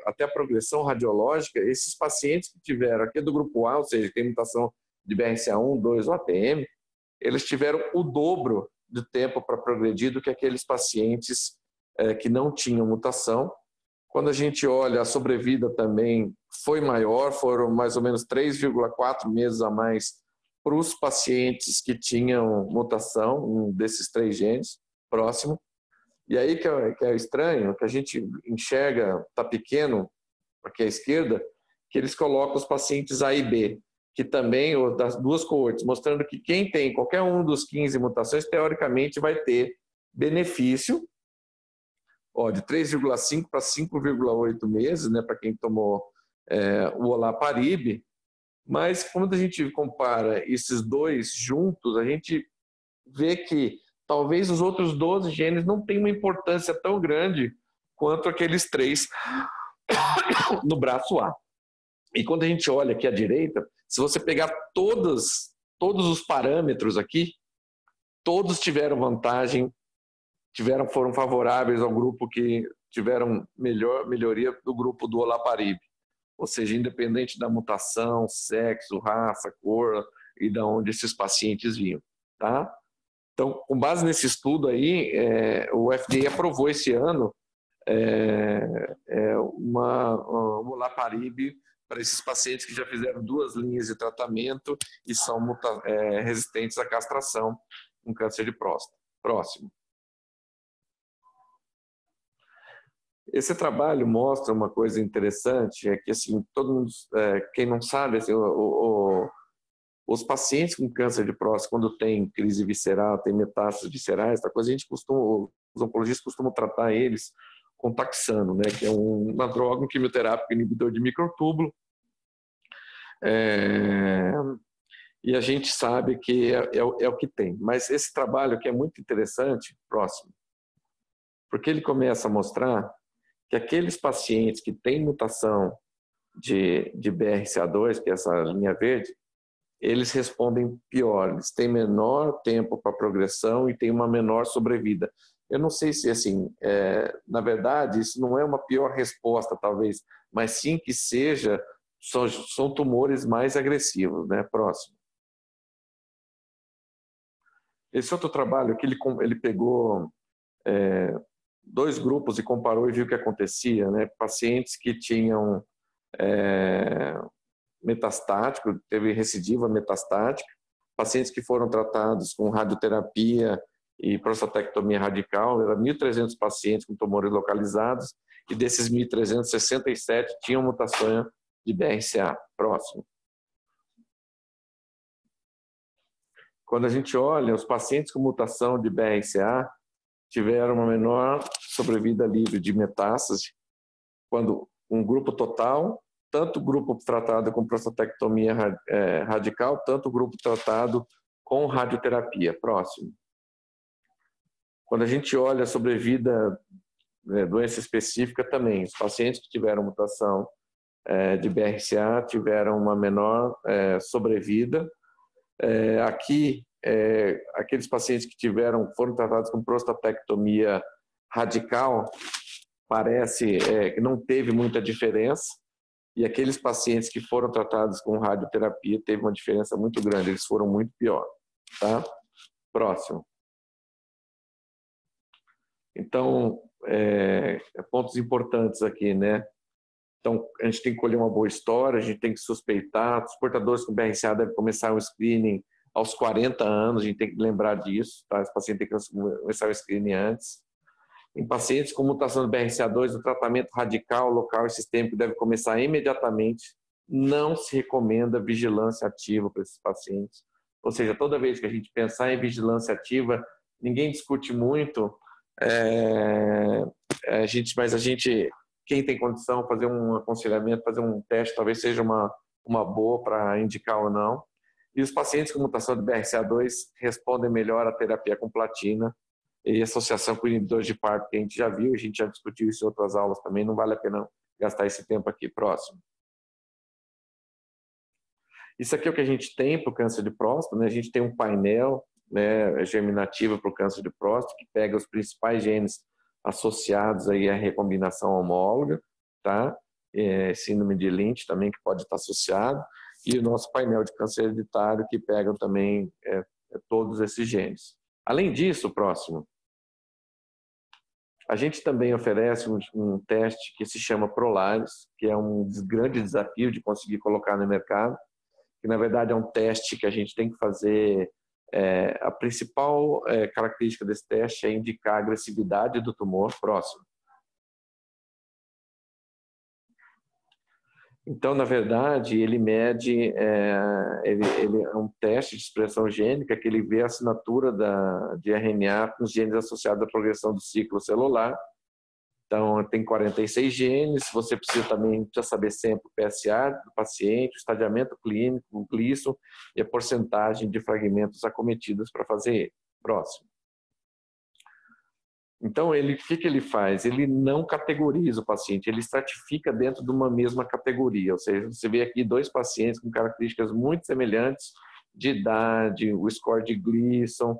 até a progressão radiológica, esses pacientes que tiveram, aqui do grupo A, ou seja, tem mutação de BRCA1, 2 ou ATM, eles tiveram o dobro de tempo para progredir do que aqueles pacientes que não tinham mutação. Quando a gente olha, a sobrevida também foi maior, foram mais ou menos 3,4 meses a mais para os pacientes que tinham mutação, um desses 3 genes, próximo. E aí que é estranho, que a gente enxerga, está pequeno, aqui à esquerda, que eles colocam os pacientes A e B, que também, das 2 coortes, mostrando que quem tem qualquer um dos 15 mutações, teoricamente vai ter benefício, de 3,5 para 5,8 meses, né, para quem tomou o olaparib, mas quando a gente compara esses 2 juntos, a gente vê que talvez os outros 12 genes não tenham uma importância tão grande quanto aqueles 3 no braço A. E quando a gente olha aqui à direita, se você pegar todos os parâmetros aqui, todos tiveram vantagem, foram favoráveis ao grupo que tiveram melhoria do grupo do olaparib. Ou seja, independente da mutação, sexo, raça, cor e de onde esses pacientes vinham, tá? Então, com base nesse estudo aí, o FDA aprovou esse ano o olaparib para esses pacientes que já fizeram 2 linhas de tratamento e são resistentes à castração com câncer de próstata. Próximo. Esse trabalho mostra uma coisa interessante, é que assim, todo mundo, quem não sabe, assim, os pacientes com câncer de próstata, quando tem crise visceral, tem metástases viscerais, os oncologistas costumam tratar eles com taxano, né, que é uma droga, um quimioterápico inibidor de microtúbulo. E a gente sabe que é o que tem. Mas esse trabalho aqui é muito interessante, próximo, porque ele começa a mostrar que aqueles pacientes que têm mutação de BRCA2, que é essa linha verde, eles respondem pior, eles têm menor tempo para progressão e têm uma menor sobrevida. Eu não sei se, assim, na verdade, isso não é uma pior resposta, talvez, mas sim que são tumores mais agressivos, né? Próximo. Esse outro trabalho aqui, ele pegou 2 grupos e comparou e viu o que acontecia, né? Pacientes que tinham metastático, teve recidiva metastática, pacientes que foram tratados com radioterapia e prostatectomia radical, eram 1.300 pacientes com tumores localizados, e desses 1.300, 67 tinham mutação de BRCA. Próximo. Quando a gente olha, os pacientes com mutação de BRCA tiveram uma menor sobrevida livre de metástase, quando um grupo total, tanto o grupo tratado com prostatectomia radical, tanto o grupo tratado com radioterapia. Próximo. Quando a gente olha a sobrevida, doença específica também, os pacientes que tiveram mutação de BRCA tiveram uma menor sobrevida. Aqui, aqueles pacientes que foram tratados com prostatectomia radical, parece que não teve muita diferença, e aqueles pacientes que foram tratados com radioterapia teve uma diferença muito grande, eles foram muito pior, tá? Próximo. Então, pontos importantes aqui, né? Então, a gente tem que colher uma boa história, a gente tem que suspeitar, os portadores com BRCA devem começar o screening aos 40 anos, a gente tem que lembrar disso, tá? Esse paciente tem que começar o screening antes. Em pacientes com mutação do BRCA2, o tratamento radical, local e sistêmico deve começar imediatamente não se recomenda vigilância ativa para esses pacientes. Ou seja, toda vez que a gente pensar em vigilância ativa, ninguém discute muito, mas a gente, quem tem condição, fazer um aconselhamento, fazer um teste, talvez seja uma boa para indicar ou não. E os pacientes com mutação de BRCA2 respondem melhor à terapia com platina e associação com inibidores de PARP, que a gente já viu, a gente já discutiu isso em outras aulas também, não vale a pena gastar esse tempo aqui. Próximo. Isso aqui é o que a gente tem para o câncer de próstata, né? A gente tem um painel, né, germinativo para o câncer de próstata, que pega os principais genes associados aí à recombinação homóloga, tá? Síndrome de Lynch também, que pode estar associado, e o nosso painel de câncer hereditário, que pega também todos esses genes. Além disso, próximo, a gente também oferece um teste que se chama Prolaris, que é um grande desafio de conseguir colocar no mercado, que na verdade é um teste que a gente tem que fazer. A principal característica desse teste é indicar a agressividade do tumor. Próximo. Então, na verdade, ele mede, ele é um teste de expressão gênica que ele vê a assinatura de RNA com os genes associados à progressão do ciclo celular. Então, tem 46 genes, você precisa saber sempre o PSA do paciente, o estadiamento clínico, o Gleason e a porcentagem de fragmentos acometidos para fazer ele. Próximo. Então, o que ele faz? Ele não categoriza o paciente, ele estratifica dentro de uma mesma categoria. Ou seja, você vê aqui 2 pacientes com características muito semelhantes de idade, o score de Gleason.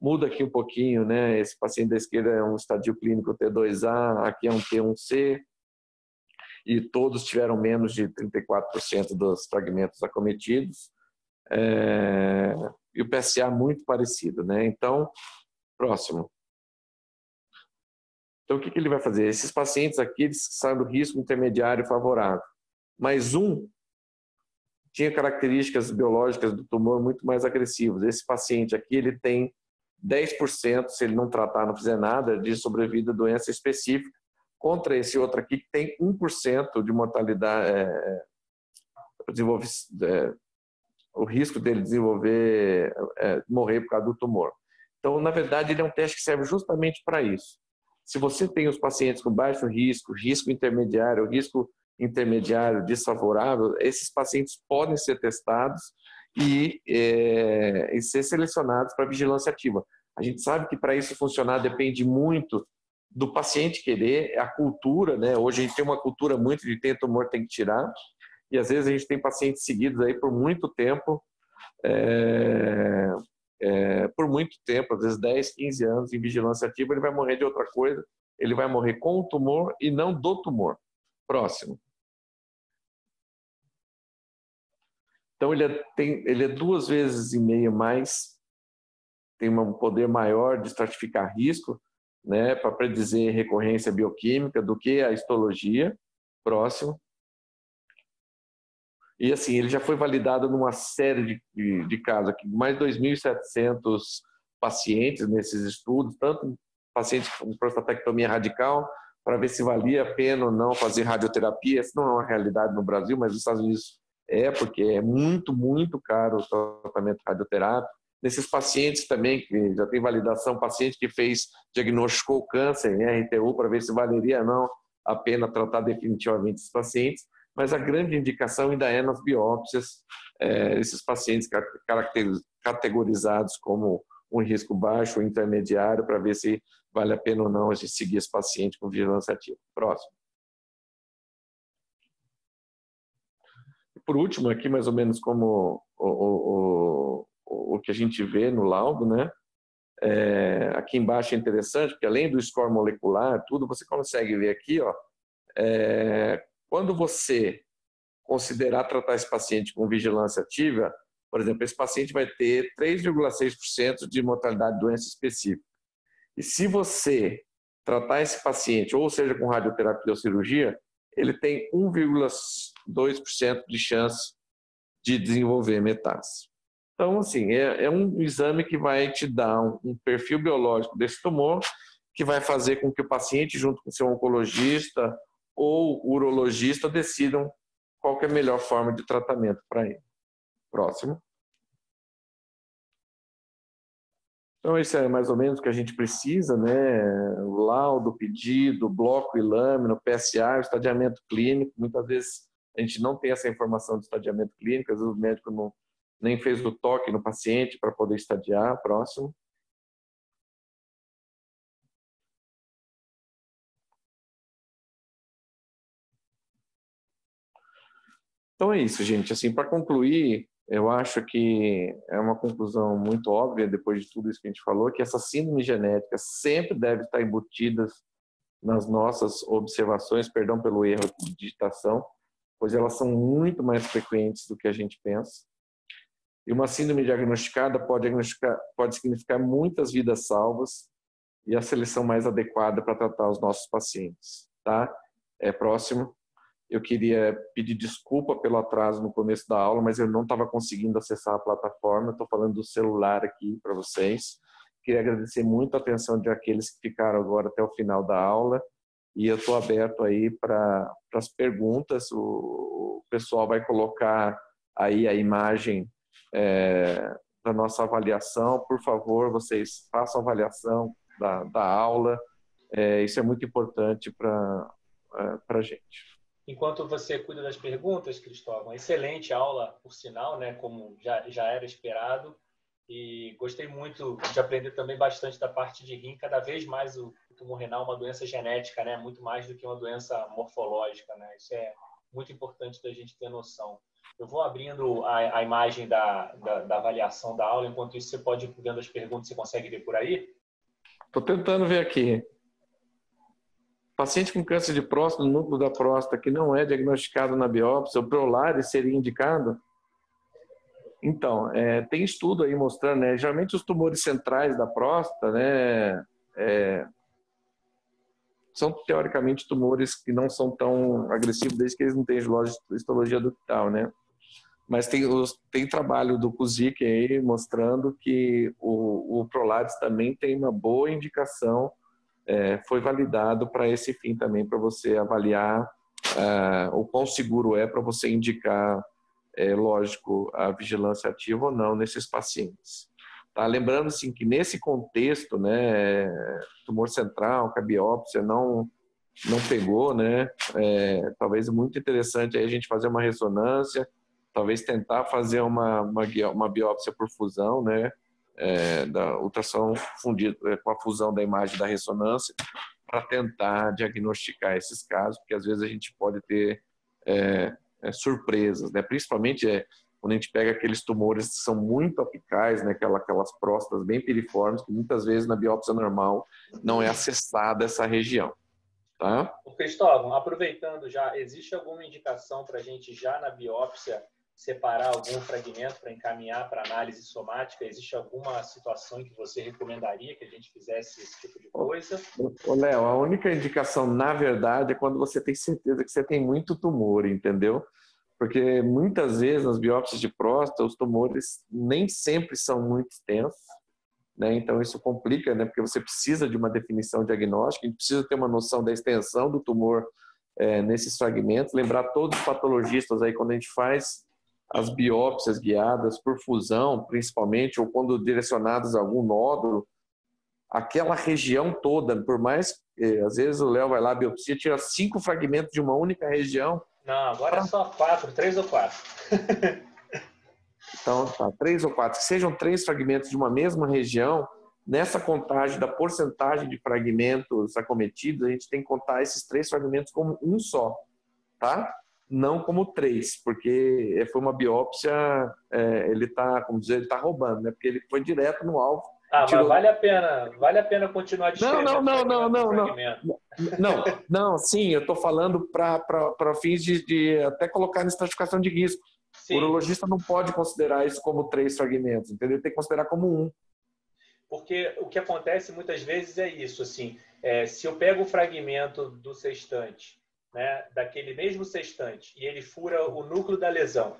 Muda aqui um pouquinho, né? Esse paciente da esquerda é um estadio clínico T2A, aqui é um T1C, e todos tiveram menos de 34% dos fragmentos acometidos. E o PSA muito parecido, né? Então, próximo. Então, o que ele vai fazer? Esses pacientes aqui, eles saem do risco intermediário favorável. Mas tinha características biológicas do tumor muito mais agressivas. Esse paciente aqui, ele tem 10%, se ele não tratar, não fizer nada, de sobrevida à doença específica, contra esse outro aqui que tem 1% de mortalidade, o risco dele desenvolver, morrer por causa do tumor. Então, na verdade, ele é um teste que serve justamente para isso. Se você tem os pacientes com baixo risco, risco intermediário desfavorável, esses pacientes podem ser testados e ser selecionados para vigilância ativa. A gente sabe que para isso funcionar depende muito do paciente querer, a cultura, né? Hoje a gente tem uma cultura muito de tem tumor, tem que tirar, e às vezes a gente tem pacientes seguidos aí por muito tempo, às vezes 10, 15 anos em vigilância ativa, ele vai morrer de outra coisa, ele vai morrer com o tumor e não do tumor. Próximo. Então, ele é 2,5 vezes mais, tem um poder maior de estratificar risco, né, para predizer recorrência bioquímica do que a histologia. Próximo. E assim, ele já foi validado numa série de casos, aqui, mais de 2.700 pacientes nesses estudos, tanto pacientes com prostatectomia radical, para ver se valia a pena ou não fazer radioterapia. Essa não é uma realidade no Brasil, mas nos Estados Unidos porque é muito, muito caro o tratamento radioterápico. Nesses pacientes também, que já tem validação, paciente que diagnosticou câncer em RTU, para ver se valeria ou não a pena tratar definitivamente esses pacientes, mas a grande indicação ainda é nas biópsias, esses pacientes categorizados como um risco baixo ou intermediário, para ver se vale a pena ou não a gente seguir esse paciente com vigilância ativa. Próximo. Por último, aqui mais ou menos como o que a gente vê no laudo, né? Aqui embaixo é interessante, porque além do score molecular, tudo, você consegue ver aqui, ó, quando você considerar tratar esse paciente com vigilância ativa, por exemplo, esse paciente vai ter 3,6% de mortalidade de doença específica. E se você tratar esse paciente, ou seja, com radioterapia ou cirurgia, ele tem 1,2% de chance de desenvolver metástase. Então, assim, é um exame que vai te dar um perfil biológico desse tumor, que vai fazer com que o paciente, junto com seu oncologista ou urologista, decidam qual que é a melhor forma de tratamento para ele. Próximo. Então, esse é mais ou menos o que a gente precisa, né? O laudo, o pedido, bloco e lâmina, o PSA, o estadiamento clínico. Muitas vezes a gente não tem essa informação de estadiamento clínico, às vezes o médico nem fez o toque no paciente para poder estadiar. Próximo. Então é isso, gente. Assim, para concluir, eu acho que é uma conclusão muito óbvia, depois de tudo isso que a gente falou, que essas síndromes genéticas sempre devem estar embutidas nas nossas observações, perdão pelo erro de digitação, pois elas são muito mais frequentes do que a gente pensa. E uma síndrome diagnosticada pode significar muitas vidas salvas e a seleção mais adequada para tratar os nossos pacientes. Tá? Próximo. Eu queria pedir desculpa pelo atraso no começo da aula, mas eu não estava conseguindo acessar a plataforma. Estou falando do celular aqui para vocês. Queria agradecer muito a atenção de aqueles que ficaram agora até o final da aula. E eu estou aberto aí para as perguntas. O pessoal vai colocar aí a imagem da nossa avaliação. Por favor, vocês façam a avaliação da aula. Isso é muito importante para a gente. Enquanto você cuida das perguntas, Cristóvão, excelente aula, por sinal, né, como já era esperado, e gostei muito de aprender também bastante da parte de rim. Cada vez mais o tumor renal é uma doença genética, né, muito mais do que uma doença morfológica, né, isso é muito importante da gente ter noção. Eu vou abrindo a imagem da avaliação da aula, enquanto isso você pode ir vendo as perguntas, você consegue ver por aí? Estou tentando ver aqui. Paciente com câncer de próstata, no núcleo da próstata, que não é diagnosticado na biópsia, o Prolaris seria indicado? Então, tem estudo aí mostrando, né? Geralmente os tumores centrais da próstata, né? São teoricamente tumores que não são tão agressivos, desde que eles não têm histologia ductal, né? Mas tem trabalho do Kuzik aí mostrando que o Prolaris também tem uma boa indicação. Foi validado para esse fim também, para você avaliar o quão seguro é para você indicar, lógico, a vigilância ativa ou não nesses pacientes. Tá? Lembrando assim, que nesse contexto, né, tumor central, que a biópsia não pegou, né, talvez é muito interessante aí a gente fazer uma ressonância, talvez tentar fazer uma biópsia por fusão, né, da ultrassom fundido com a fusão da imagem da ressonância para tentar diagnosticar esses casos, porque às vezes a gente pode ter surpresas, né? Principalmente quando a gente pega aqueles tumores que são muito apicais, né? Aquelas próstatas bem piriformes, que muitas vezes na biópsia normal não é acessada essa região. Tá? Cristóvão, aproveitando já, existe alguma indicação para a gente já na biópsia separar algum fragmento para encaminhar para análise somática? Existe alguma situação em que você recomendaria que a gente fizesse esse tipo de coisa? Léo, a única indicação, na verdade, é quando você tem certeza que você tem muito tumor, entendeu? Porque muitas vezes nas biópsias de próstata, os tumores nem sempre são muito extensos, né? Então isso complica, né? Porque você precisa de uma definição diagnóstica, a gente precisa ter uma noção da extensão do tumor nesses fragmentos. Lembrar todos os patologistas aí, quando a gente faz as biópsias guiadas por fusão, principalmente, ou quando direcionadas a algum nódulo, aquela região toda, por mais que às vezes o Léo vai lá, biopsia, tira 5 fragmentos de uma única região. Não, agora é só 4, 3 ou 4. Então, tá, 3 ou 4, que sejam 3 fragmentos de uma mesma região, nessa contagem da porcentagem de fragmentos acometidos, a gente tem que contar esses 3 fragmentos como um só, tá? Não como 3, porque foi uma biópsia, ele está, como dizer, ele está roubando, né? Porque ele foi direto no alvo. Mas vale a pena continuar descrevendo. Não, sim, eu estou falando para fins de até colocar na estratificação de risco. Sim. O urologista não pode considerar isso como 3 fragmentos, entendeu? Ele tem que considerar como 1. Porque o que acontece muitas vezes é isso, assim, se eu pego o fragmento do sextante, né, daquele mesmo sextante, e ele fura o núcleo da lesão,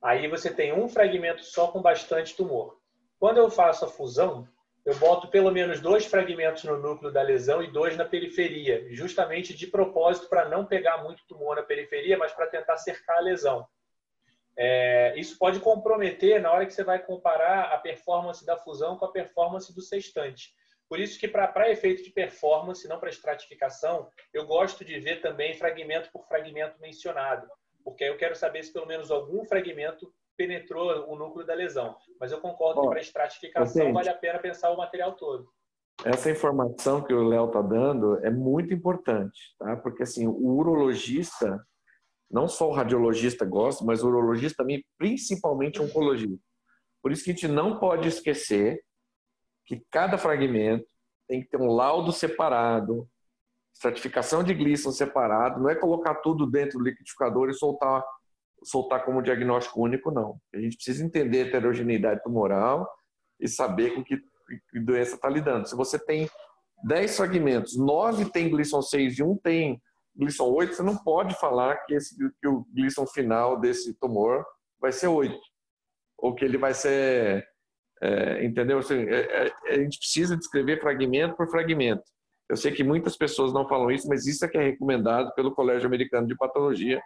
aí você tem um fragmento só com bastante tumor. Quando eu faço a fusão, eu boto pelo menos 2 fragmentos no núcleo da lesão e 2 na periferia, justamente de propósito para não pegar muito tumor na periferia, mas para tentar cercar a lesão. Isso pode comprometer na hora que você vai comparar a performance da fusão com a performance do sextante. Por isso que para efeito de performance, não para estratificação, eu gosto de ver também fragmento por fragmento mencionado, porque aí eu quero saber se pelo menos algum fragmento penetrou o núcleo da lesão. Mas eu concordo que para estratificação vale a pena pensar o material todo. Essa informação que o Léo está dando é muito importante, tá? Porque assim, o urologista, não só o radiologista gosta, mas o urologista também, principalmente o oncologista. Por isso que a gente não pode esquecer que cada fragmento tem que ter um laudo separado, estratificação de Gleason separado, não é colocar tudo dentro do liquidificador e soltar como diagnóstico único, não. A gente precisa entender a heterogeneidade tumoral e saber com que doença está lidando. Se você tem 10 fragmentos, 9 tem Gleason 6 e 1 tem Gleason 8, você não pode falar que o Gleason final desse tumor vai ser 8. Ou que ele vai ser... entendeu? Assim, a gente precisa descrever fragmento por fragmento. Eu sei que muitas pessoas não falam isso, mas isso é que é recomendado pelo Colégio Americano de Patologia.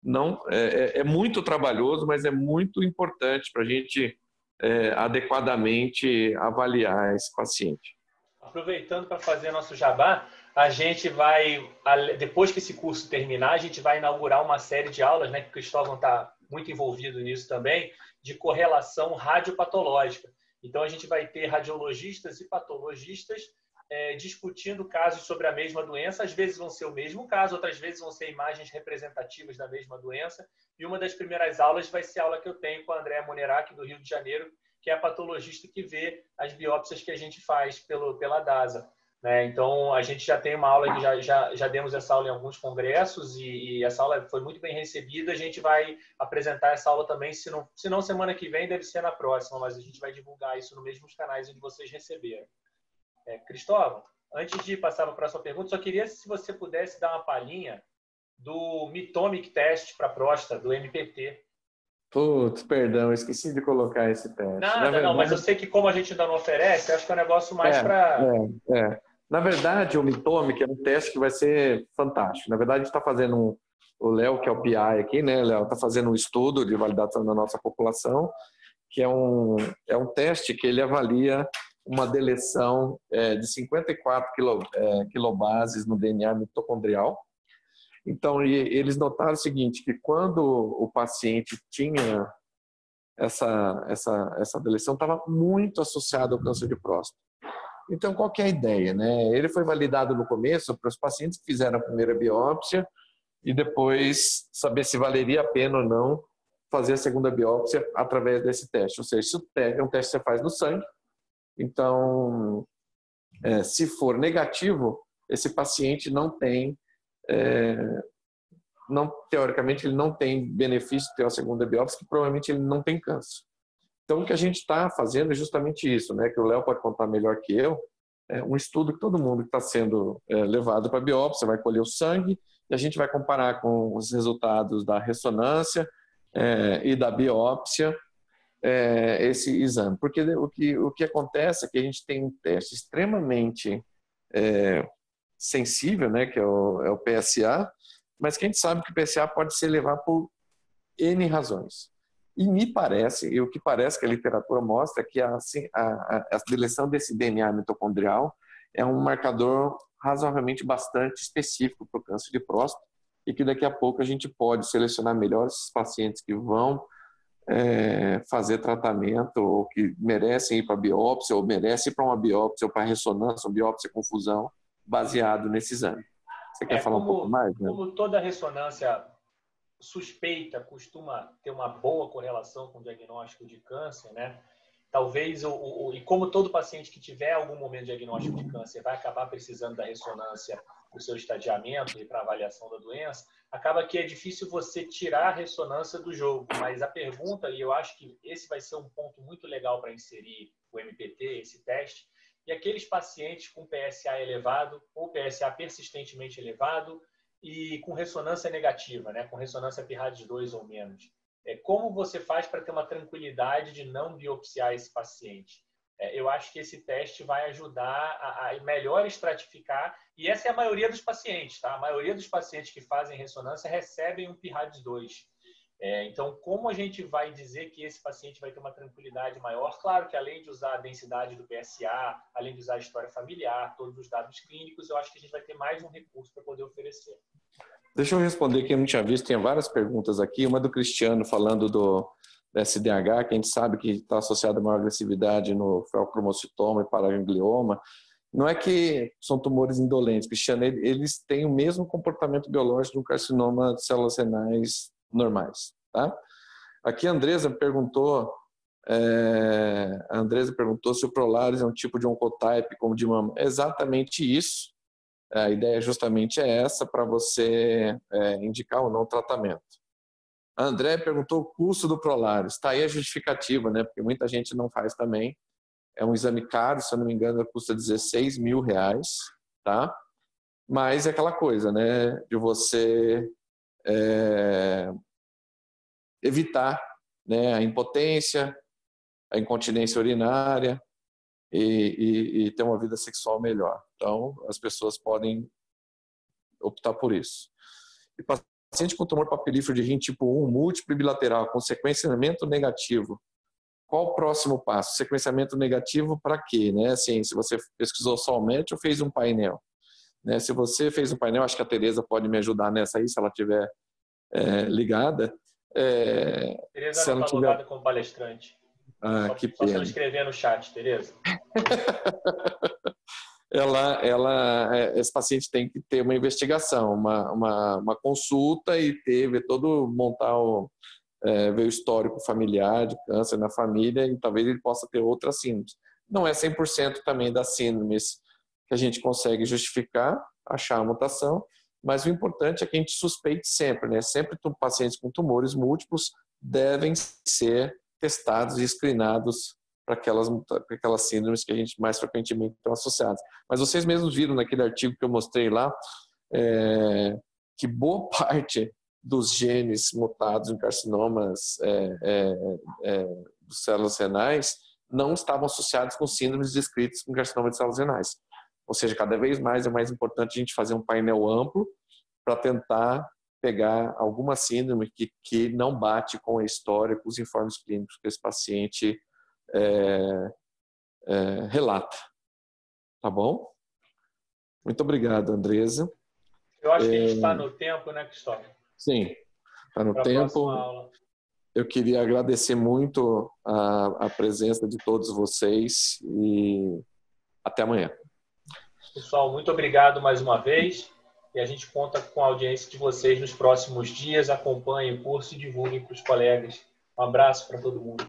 Não, é muito trabalhoso, mas é muito importante para a gente adequadamente avaliar esse paciente. Aproveitando para fazer nosso jabá, a gente vai, depois que esse curso terminar, a gente vai inaugurar uma série de aulas, né, que o Cristóvão está muito envolvido nisso também, de correlação radiopatológica. Então, a gente vai ter radiologistas e patologistas discutindo casos sobre a mesma doença. Às vezes vão ser o mesmo caso, outras vezes vão ser imagens representativas da mesma doença. E uma das primeiras aulas vai ser a aula que eu tenho com a Andréa Munerac, do Rio de Janeiro, que é a patologista que vê as biópsias que a gente faz pela DASA. Né? Então, a gente já tem uma aula que já demos essa aula em alguns congressos e essa aula foi muito bem recebida. A gente vai apresentar essa aula também, se não semana que vem, deve ser na próxima, mas a gente vai divulgar isso nos mesmos canais onde vocês receberam. Cristóvão, antes de passar para a próxima pergunta, só queria se você pudesse dar uma palhinha do Mitomic Test para próstata, do MPT. Putz, perdão, esqueci de colocar esse teste. Nada, não, mas eu sei que como a gente ainda não oferece, acho que é um negócio mais para... Na verdade, o Mitomic é um teste que vai ser fantástico. Na verdade, a gente está fazendo o Léo, que é o PI aqui, né, Léo, está fazendo um estudo de validação da nossa população, que é um teste que ele avalia uma deleção de 54 quilobases no DNA mitocondrial. Então, eles notaram o seguinte, que quando o paciente tinha essa deleção, estava muito associado ao câncer de próstata. Então, qual que é a ideia? Né? Ele foi validado no começo para os pacientes que fizeram a primeira biópsia e depois saber se valeria a pena ou não fazer a segunda biópsia através desse teste. Ou seja, é um teste que você faz no sangue. Então, se for negativo, esse paciente não tem, teoricamente, ele não tem benefício de ter a segunda biópsia, que provavelmente ele não tem câncer. Então, o que a gente está fazendo é justamente isso, né? Que o Léo pode contar melhor que eu. É um estudo que todo mundo que está sendo levado para a biópsia vai colher o sangue e a gente vai comparar com os resultados da ressonância e da biópsia esse exame. Porque o que acontece é que a gente tem um teste extremamente sensível, né? Que é o PSA, mas que a gente sabe que o PSA pode ser elevado por N razões. E me parece, e o que parece que a literatura mostra, é que a deleção desse DNA mitocondrial é um marcador razoavelmente bastante específico para o câncer de próstata e que daqui a pouco a gente pode selecionar melhor esses pacientes que vão fazer tratamento ou que merecem ir para biópsia ou merecem ir para uma biópsia ou para ressonância ou biópsia com fusão baseado nesse exame. Você quer falar um pouco mais? Né? Como toda ressonância suspeita costuma ter uma boa correlação com o diagnóstico de câncer, né? Talvez, e como todo paciente que tiver algum momento de diagnóstico de câncer vai acabar precisando da ressonância para o seu estadiamento e para avaliação da doença, acaba que é difícil você tirar a ressonância do jogo. Mas a pergunta, e eu acho que esse vai ser um ponto muito legal para inserir o MPT, esse teste, e aqueles pacientes com PSA elevado ou PSA persistentemente elevado, e com ressonância negativa, né? Com ressonância PIRADS 2 ou menos. Como você faz para ter uma tranquilidade de não biopsiar esse paciente? eu acho que esse teste vai ajudar a melhor estratificar, e essa é a maioria dos pacientes, tá? A maioria dos pacientes que fazem ressonância recebem um PIRADS-2. Então, como a gente vai dizer que esse paciente vai ter uma tranquilidade maior? Claro que além de usar a densidade do PSA, além de usar a história familiar, todos os dados clínicos, eu acho que a gente vai ter mais um recurso para poder oferecer. Deixa eu responder que eu não tinha visto, tem várias perguntas aqui, uma do Cristiano falando do SDH, que a gente sabe que está associado a maior agressividade no feocromocitoma e paraganglioma. Não é que são tumores indolentes, Cristiano, eles têm o mesmo comportamento biológico do carcinoma de células renais normais, tá? Aqui a Andresa perguntou se o Prolaris é um tipo de oncotype como de mama. É exatamente isso. A ideia justamente é essa, para você indicar ou não o tratamento. A André perguntou o custo do Prolaris. Está aí a justificativa, né? Porque muita gente não faz também. É um exame caro, se eu não me engano, custa R$16 mil, tá? Mas é aquela coisa, né? De você evitar, né, a impotência, a incontinência urinária e ter uma vida sexual melhor. Então, as pessoas podem optar por isso. E paciente com tumor papilífero de rim tipo 1, múltiplo e bilateral, com sequenciamento negativo, qual o próximo passo? Sequenciamento negativo para quê? Né? Assim, se você pesquisou só o MET ou fez um painel? Né? Se você fez um painel, acho que a Tereza pode me ajudar nessa aí, se ela estiver ligada. Tereza não está logada como palestrante. Que só pena. se ela escrever no chat, Tereza. Esse paciente tem que ter uma investigação, uma consulta e montar ver o histórico familiar de câncer na família e talvez ele possa ter outras síndromes. Não é 100% também das síndromes que a gente consegue justificar, achar a mutação, mas o importante é que a gente suspeite sempre, né? Sempre pacientes com tumores múltiplos devem ser testados e screenados para aquelas síndromes que a gente mais frequentemente estão associadas. Mas vocês mesmos viram naquele artigo que eu mostrei lá, que boa parte dos genes mutados em carcinomas de células renais não estavam associados com síndromes descritas com carcinoma de células renais. Ou seja, cada vez mais é mais importante a gente fazer um painel amplo para tentar pegar alguma síndrome que não bate com a história, com os informes clínicos que esse paciente relata. Tá bom? Muito obrigado, Andresa. Eu acho que a gente está no tempo, né, Cristóvão? Sim, está no tempo. Eu queria agradecer muito a presença de todos vocês e até amanhã. Pessoal, muito obrigado mais uma vez e a gente conta com a audiência de vocês nos próximos dias. Acompanhem o curso e divulguem para os colegas. Um abraço para todo mundo.